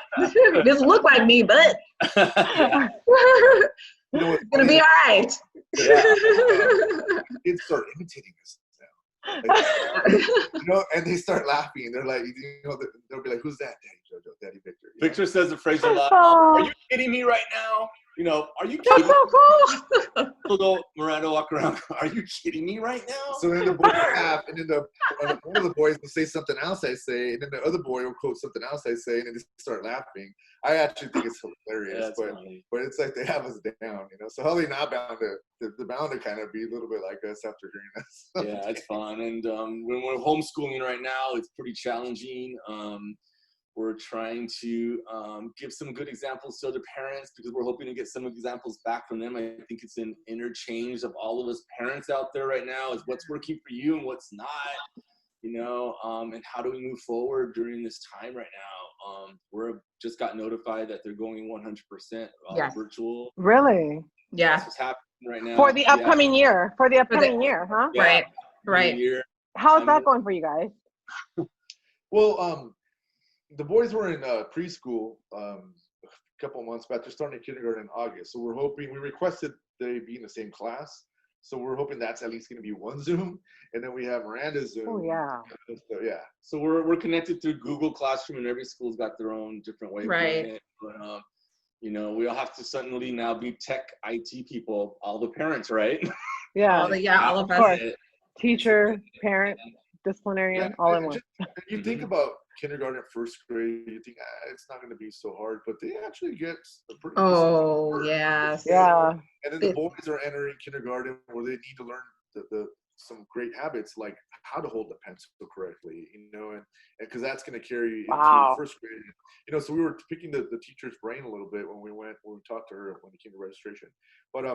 Speaker 1: Doesn't look like me, but it's gonna be all right.
Speaker 3: Yeah. Kids start imitating us now. You know, and they start laughing. They're like, you know, they'll be like, "Who's that, Daddy Jojo, Daddy Victor?"
Speaker 4: Victor says the phrase a lot. Are you kidding me right now? You know, are you kidding?
Speaker 1: That's so
Speaker 4: cool. Miranda walk around. Are you kidding me right now?
Speaker 3: So then the boys laugh, and then one of the boys will say something else I say, and then the other boy will quote something else I say, and then they start laughing. I actually think it's hilarious, but it's like they have us down, you know. So how are they not bound to? They're bound to kind of be a little bit like us after hearing us.
Speaker 4: Yeah, it's fun, and when we're homeschooling right now, it's pretty challenging. We're trying to give some good examples to other parents because we're hoping to get some examples back from them. I think it's an interchange of all of us parents out there right now is what's working for you and what's not, you know, and how do we move forward during this time right now? We're just got notified that they're going 100% virtual.
Speaker 2: Really?
Speaker 1: Yeah.
Speaker 4: That's what's happening right now.
Speaker 2: For the upcoming year. For the upcoming year, huh?
Speaker 4: Yeah.
Speaker 1: Right.
Speaker 2: How's that going for you guys?
Speaker 3: Well, the boys were in preschool a couple of months back. They're starting kindergarten in August. So we requested they be in the same class. So we're hoping that's at least going to be one Zoom. And then we have Miranda's Zoom.
Speaker 2: Oh, yeah.
Speaker 3: So, yeah.
Speaker 4: So we're connected through Google Classroom, and every school's got their own different way of doing it. But, we all have to suddenly now be tech IT people, all the parents, right?
Speaker 2: Yeah.
Speaker 1: All of us.
Speaker 2: Teacher, parent, disciplinarian, all in one.
Speaker 3: You think about kindergarten, first grade, you think it's not going to be so hard, but they actually get a pretty
Speaker 1: yes.
Speaker 2: Yeah.
Speaker 3: And then the boys are entering kindergarten where they need to learn the some great habits like how to hold the pencil correctly, and because that's going to carry into first grade. So we were picking the teacher's brain a little bit when we talked to her when it came to registration. But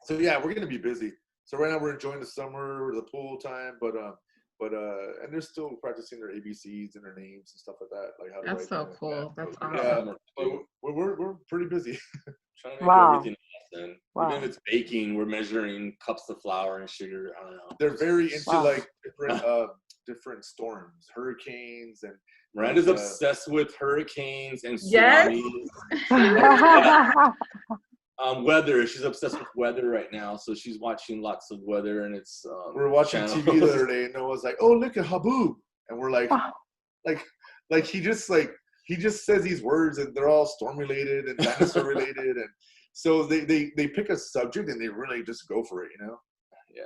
Speaker 3: so yeah, we're going to be busy. So right now we're enjoying the summer, the pool time, but and they're still practicing their ABCs and their names and stuff like that. Like how to
Speaker 1: That's so cool. That's awesome.
Speaker 3: Yeah, we're pretty busy.
Speaker 4: Trying to make everything awesome. Even if it's baking, we're measuring cups of flour and sugar. I don't know.
Speaker 3: They're very into like different storms, hurricanes, and
Speaker 4: Miranda's obsessed with hurricanes and tsunamis.
Speaker 1: Yes.
Speaker 4: Weather. She's obsessed with weather right now, so she's watching lots of weather, and it's.
Speaker 3: We were watching TV the other day, and Noah's like, "Oh, look at Haboob," and we're like, he just says these words, and they're all storm related and dinosaur related, and so they pick a subject and they really just go for it,
Speaker 4: Yeah.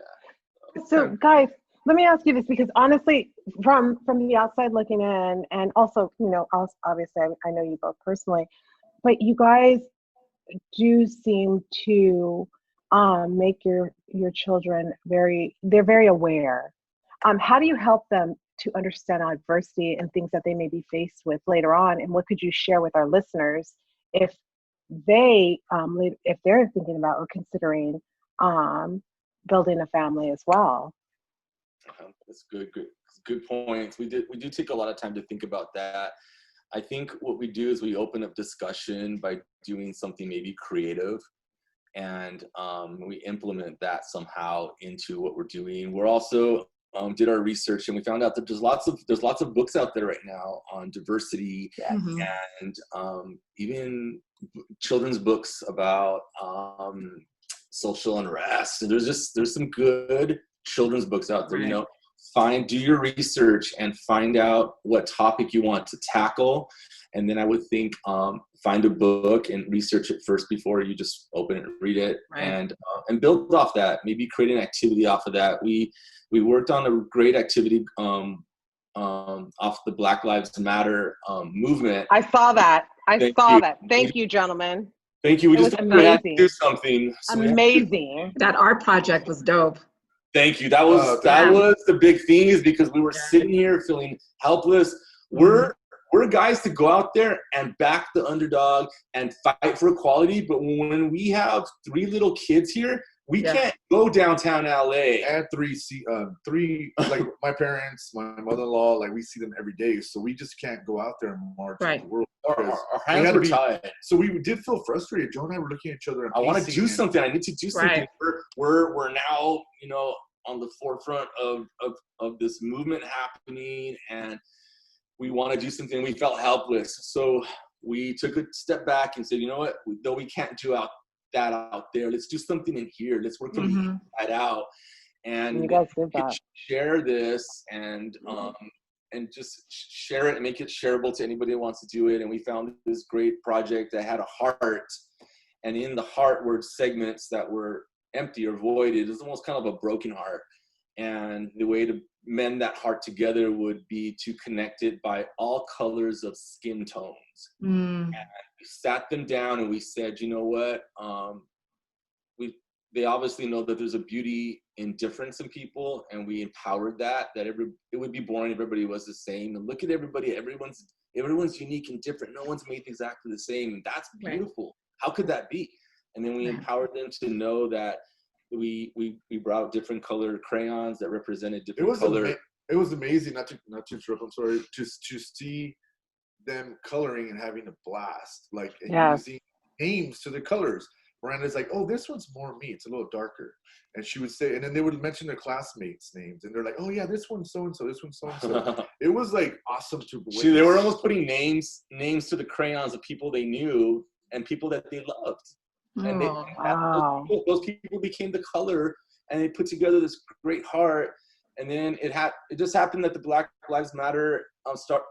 Speaker 2: So guys, let me ask you this, because honestly, from the outside looking in, and also, obviously I know you both personally, but you guys do seem to make your children they're very aware. How do you help them to understand adversity and things that they may be faced with later on? And what could you share with our listeners if they're thinking about or considering building a family as well?
Speaker 4: That's good points. We do take a lot of time to think about that. I think what we do is we open up discussion by doing something maybe creative, and we implement that somehow into what we're doing. We're also did our research, and we found out that there's lots of books out there right now on diversity, and even children's books about social unrest. And there's some good children's books out there. Do your research and find out what topic you want to tackle. And then I would think, find a book and research it first before you just open it and read it, and build off that. Maybe create an activity off of that. We worked on a great activity off the Black Lives Matter movement.
Speaker 2: I saw that. Thank you, gentlemen.
Speaker 4: Thank you. We just had to do something. So
Speaker 2: amazing.
Speaker 1: That art project was dope.
Speaker 4: Thank you. That was the big thing, is because we were sitting here feeling helpless. We're guys to go out there and back the underdog and fight for equality. But when we have 3 little kids here, we can't go downtown LA.
Speaker 3: And three like my parents, my mother-in-law, like we see them every day. So we just can't go out there and march the world.
Speaker 4: Our hands were tied.
Speaker 3: So we did feel frustrated. Joe and I were looking at each other. And
Speaker 4: I want to do something. I need to do something. We're now, on the forefront of this movement happening, and we want to do something. We felt helpless. So we took a step back and said, you know what, though we can't do that out there, let's do something in here. Let's work from the inside out. And
Speaker 2: you guys did that.
Speaker 4: Share this and just share it and make it shareable to anybody who wants to do it. And we found this great project that had a heart, and in the heart were segments that were empty or voided. It's almost kind of a broken heart, and the way to mend that heart together would be to connect it by all colors of skin tones. And we sat them down and we said, you know what, they obviously know that there's a beauty in difference in people, and we empowered that it would be boring if everybody was the same. And look at everybody, everyone's unique and different. No one's made exactly the same, and that's beautiful. How could that be? And then we empowered them to know that we brought different colored crayons that represented different color.
Speaker 3: It was amazing, not to interrupt, I'm sorry, to see them coloring and having a blast, like, and using names to the colors. Miranda's like, oh, this one's more me. It's a little darker. And she would say, and then they would mention their classmates' names. And they're like, oh, yeah, this one's so-and-so, this one's so-and-so. It was like awesome to witness.
Speaker 4: See, they were almost putting names to the crayons of people they knew and people that they loved. And those people became the color, and they put together this great heart. And then it just happened that the Black Lives Matter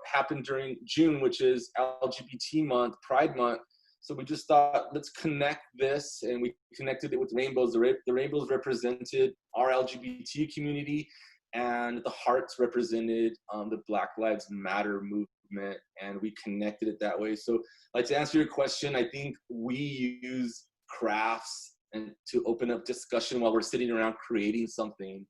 Speaker 4: happened during June, which is LGBT month, Pride month. So we just thought, let's connect this, and we connected it with rainbows. The rainbows represented our LGBT community, and the hearts represented the Black Lives Matter movement, and we connected it that way. So, like, to answer your question, I think we use crafts and to open up discussion while we're sitting around creating something.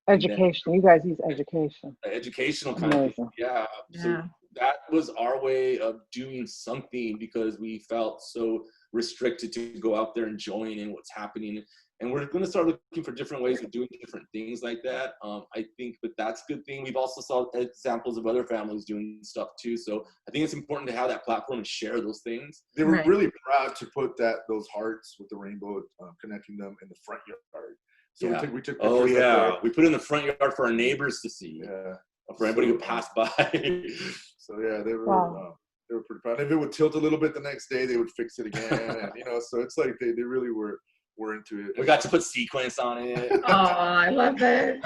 Speaker 2: Education. You guys use education.
Speaker 4: Educational kind of thing. Yeah. So that was our way of doing something, because we felt so restricted to go out there and join in what's happening. And we're going to start looking for different ways of doing different things like that. I think, but that's a good thing. We've also saw examples of other families doing stuff too. So I think it's important to have that platform and share those things.
Speaker 3: They were really proud to put those hearts with the rainbow, connecting them in the front yard. So we took pictures.
Speaker 4: We put it in the front yard for our neighbors to see.
Speaker 3: Yeah.
Speaker 4: For anybody who passed by.
Speaker 3: So they were pretty proud. If it would tilt a little bit the next day, they would fix it again. And, so it's like they really were into it.
Speaker 4: We got to put sequins on it.
Speaker 1: Oh, I love it.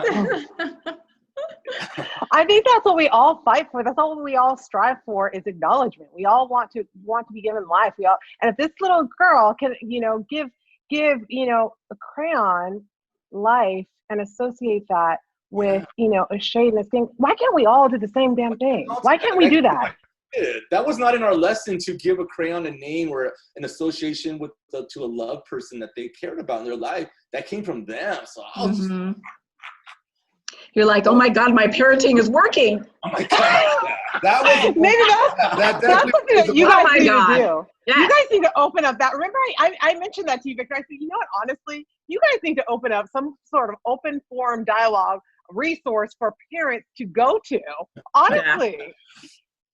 Speaker 2: I think that's what we all fight for. That's all we all strive for, is acknowledgement. We all want to be given life. And if this little girl can, give a crayon life and associate that with, a shade and a thing, why can't we all do the same damn thing? Why can't we do that?
Speaker 4: That was not in our lesson, to give a crayon a name or an association to a loved person that they cared about in their life. That came from them. So I was just,
Speaker 1: you're like, oh my God, my parenting is working.
Speaker 4: Oh my God.
Speaker 3: That was
Speaker 2: maybe that's something that you guys need to do. Yes. You guys need to open up that. Remember, I mentioned that to you, Victor. I said, you know what, honestly, you guys need to open up some sort of open forum dialogue resource for parents to go to. Honestly.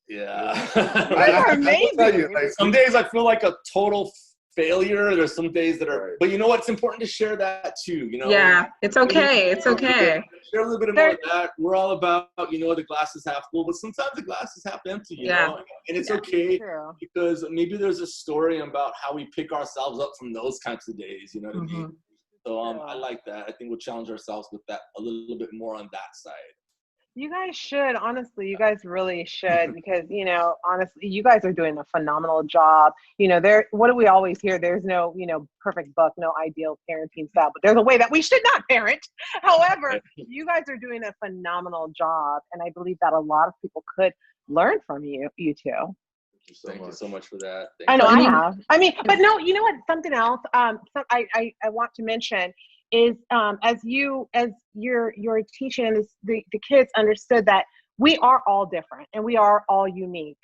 Speaker 4: Yeah.
Speaker 2: They're amazing.
Speaker 4: Some days I feel like a total failure. There's some days that are, but you know what? It's important to share that too.
Speaker 1: Yeah, it's okay. It's okay.
Speaker 4: Share a little bit more of that. We're all about, the glass is half full, but sometimes the glass is half empty, you know? And it's okay, because maybe there's a story about how we pick ourselves up from those kinds of days, you know what I mean? So I like that. I think we'll challenge ourselves with that a little bit more on that side.
Speaker 2: You guys should, honestly, you guys really should, because, honestly, you guys are doing a phenomenal job. What do we always hear? There's no, perfect book, no ideal parenting style, but there's a way that we should not parent. However, you guys are doing a phenomenal job. And I believe that a lot of people could learn from you two.
Speaker 4: Thank you so much for that.
Speaker 2: I know I have. But no, you know what? Something else I want to mention is as you're teaching, the kids understood that we are all different and we are all unique.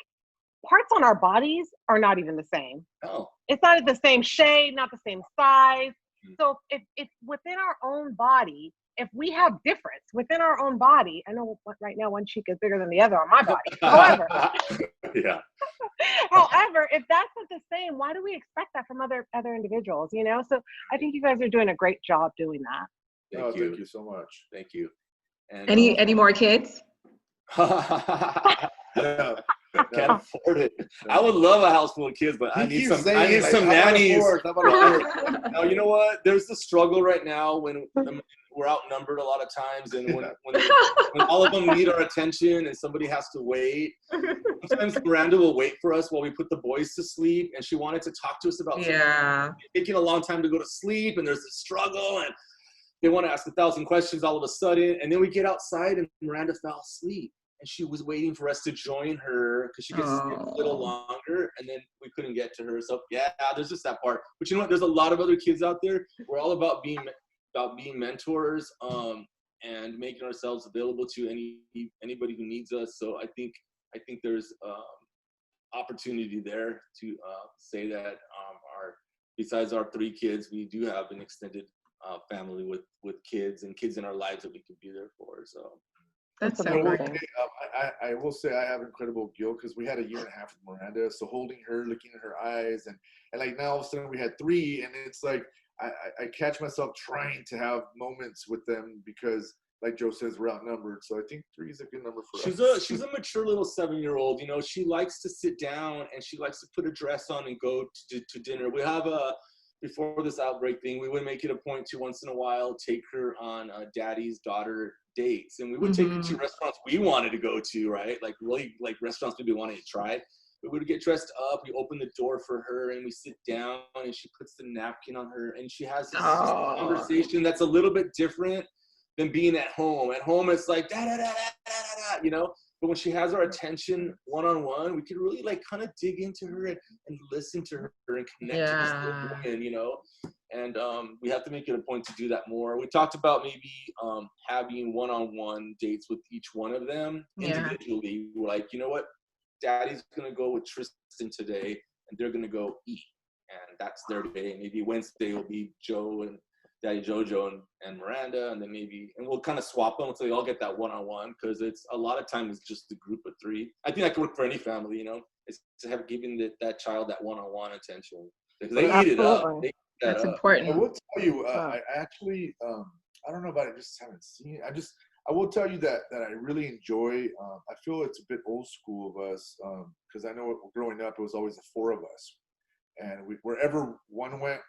Speaker 2: Parts on our bodies are not even the same.
Speaker 4: Oh.
Speaker 2: It's not the same shade, not the same size. So if within our own body, if we have difference within our own body, I know right now one cheek is bigger than the other on my body. However, however, if that's not the same, why do we expect that from other individuals? So I think you guys are doing a great job doing that.
Speaker 3: Thank you so much.
Speaker 4: Thank you. And,
Speaker 1: any more kids?
Speaker 4: Can't afford it. I would love a house full of kids, but I need some nannies. Now, you know what? There's the struggle right now when we're outnumbered a lot of times, and when all of them need our attention and somebody has to wait. Sometimes Miranda will wait for us while we put the boys to sleep, and she wanted to talk to us about something. Taking a long time to go to sleep, and there's a struggle, and they want to ask 1,000 questions all of a sudden, and then we get outside and Miranda fell asleep. And she was waiting for us to join her because she could sleep a little longer, and then we couldn't get to her. So there's just that part. But you know what? There's a lot of other kids out there. We're all about being mentors and making ourselves available to anybody who needs us. So I think there's opportunity there to say that besides our 3 kids, we do have an extended family with kids and kids in our lives that we could be there for. So.
Speaker 1: That's so
Speaker 2: amazing.
Speaker 1: great.
Speaker 3: I will say I have incredible guilt because we had a year and a half with Miranda. So holding her, looking at her eyes, and like now all of a sudden we had 3, and it's like I catch myself trying to have moments with them because, like Joe says, we're outnumbered. So I think 3 is a good number for us.
Speaker 4: She's a mature little 7-year-old. You know, she likes to sit down and she likes to put a dress on and go to dinner. We have before this outbreak thing, we would make it a point to once in a while take her on daddy's daughter dates, and we would take her to restaurants we wanted to go to, right? Like really like restaurants we wanted to try. We would get dressed up, we open the door for her, and we sit down, and she puts the napkin on her, and she has this conversation that's a little bit different than being at home. At home, it's like da da da da da da, you know. But when she has our attention one-on-one, we can really like kind of dig into her and listen to her and connect to this woman, you know. And we have to make it a point to do that more. We talked about maybe having one-on-one dates with each one of them individually. We're like, you know what? Daddy's going to go with Tristan today, and they're going to go eat. And that's their day. Maybe Wednesday will be Joe and Daddy Jojo and Miranda, and then and we'll kind of swap them so they all get that one-on-one, because it's a lot of times it's just a group of 3. I think that could work for any family, you know. It's to have given that child that one-on-one attention. Because they eat it up.
Speaker 1: That's important.
Speaker 3: I will tell you, I actually, I don't know about it, just haven't seen it. I will tell you that I really enjoy, I feel it's a bit old school of us, because I know growing up, it was always the 4 of us. And wherever one went,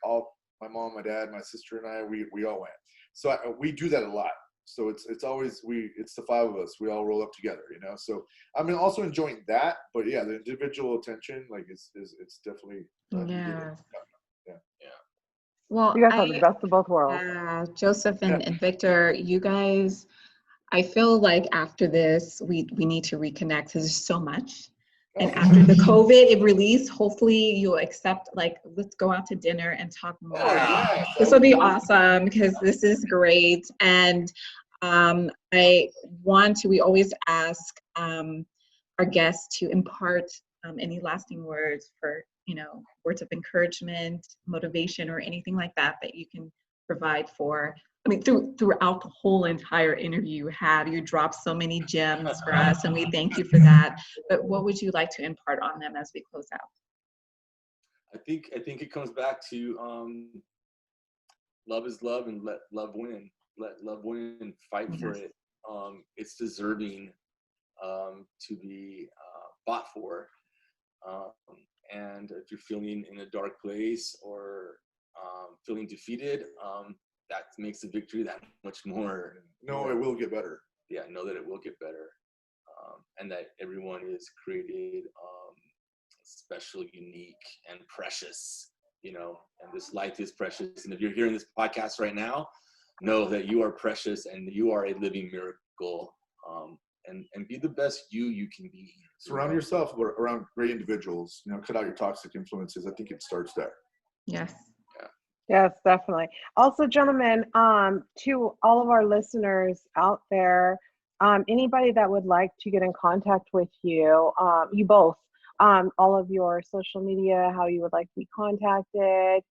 Speaker 3: my mom, my dad, my sister, and I, we all went. So we do that a lot. So it's always it's the 5 of us. We all roll up together, you know. So I mean, also enjoying that, but yeah, the individual attention, like it's definitely
Speaker 1: Yeah.
Speaker 2: Well, you guys have the best of both worlds.
Speaker 1: Joseph and Victor, you guys, I feel like after this, we need to reconnect because there's so much. And after the COVID release, hopefully you'll accept, like, let's go out to dinner and talk more. This will be awesome because this is great. And we always ask our guests to impart any lasting words for, you know, words of encouragement, motivation, or anything like that you can provide for. I mean, throughout the whole entire interview you dropped so many gems for us, and we thank you for that. But what would you like to impart on them as we close out?
Speaker 4: I think it comes back to love is love, and let love win. Let love win and fight for it. It's deserving to be fought for. And if you're feeling in a dark place or feeling defeated, that makes the victory that much more.
Speaker 3: No, it will get better.
Speaker 4: Yeah, know that it will get better. And that everyone is created special, unique, and precious, you know, and this life is precious. And if you're hearing this podcast right now, know that you are precious and you are a living miracle. And be the best you can be.
Speaker 3: Surround yourself around great individuals. You know, cut out your toxic influences. I think it starts there.
Speaker 1: Yes.
Speaker 2: Yes, definitely. Also, gentlemen, to all of our listeners out there, anybody that would like to get in contact with you, you both, all of your social media, how you would like to be contacted.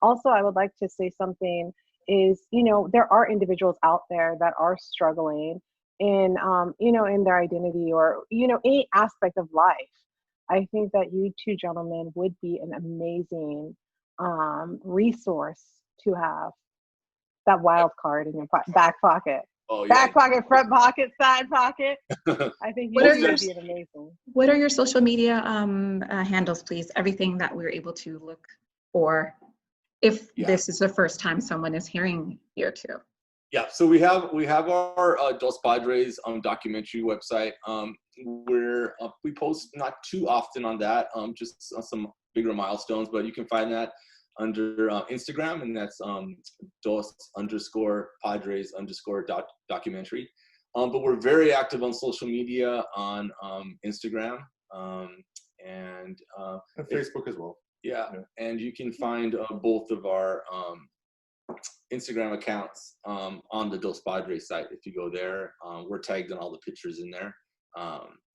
Speaker 2: Also, I would like to say something is, you know, there are individuals out there that are struggling in, you know, in their identity or, you know, any aspect of life. I think that you two gentlemen would be an amazing resource to have. That wild card in your back pocket. Oh, yeah. Back pocket, front pocket, side pocket. I think you would be amazing.
Speaker 1: What are your social media handles, please? Everything that we're able to look for if this is the first time someone is hearing here too.
Speaker 4: Yeah, so we have our Dos Padres documentary website. We post not too often on that, just on some bigger milestones, but you can find that under Instagram, and that's Dos_Padres_documentary. But we're very active on social media on Instagram and
Speaker 3: Facebook as well.
Speaker 4: Yeah, and you can find both of our Instagram accounts on the Dos Padres site. If you go there, we're tagged on all the pictures in there.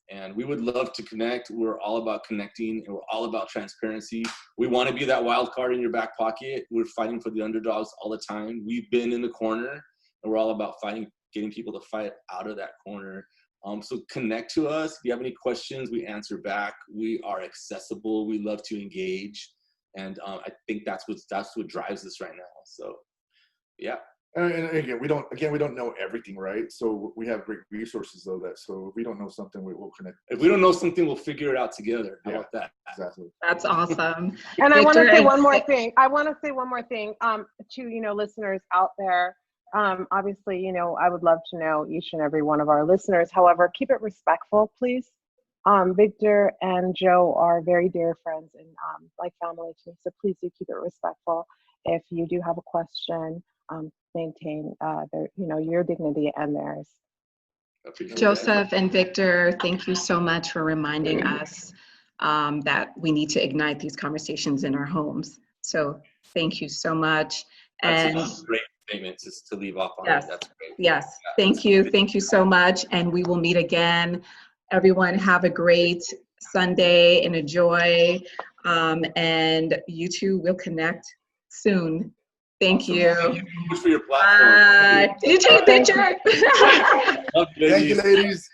Speaker 4: And we would love to connect. We're all about connecting, and we're all about transparency. We want to be that wild card in your back pocket. We're fighting for the underdogs all the time. We've been in the corner, and we're all about fighting, getting people to fight out of that corner. So connect to us. If you have any questions, we answer back. We are accessible. We love to engage. And I think that's what drives us right now. So, yeah.
Speaker 3: And again, we don't know everything, right? So we have great resources, though. So if we don't know something, we'll connect.
Speaker 4: If we don't know something, we'll figure it out together. How about that?
Speaker 3: Exactly.
Speaker 1: That's awesome.
Speaker 2: And I want to say one more thing. To listeners out there. Obviously, I would love to know each and every one of our listeners. However, keep it respectful, please. Victor and Joe are very dear friends and like family to me. So please do keep it respectful. If you do have a question, maintain your dignity and theirs.
Speaker 1: Joseph and Victor, thank you so much for reminding us that we need to ignite these conversations in our homes. So thank you so much.
Speaker 4: That's a great statement just to leave off on.
Speaker 1: Yes.
Speaker 4: That's great.
Speaker 1: Yes. Thank you. Thank you so much. And we will meet again. Everyone have a great Sunday and enjoy. And you two will connect soon. Thank you.
Speaker 4: Thank you so much for your platform.
Speaker 1: Did you take a picture?
Speaker 3: Thank you, ladies.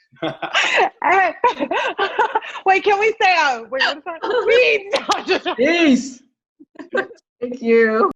Speaker 2: Wait, can we say, wait, what is that? Peace.
Speaker 1: Peace. Thank you.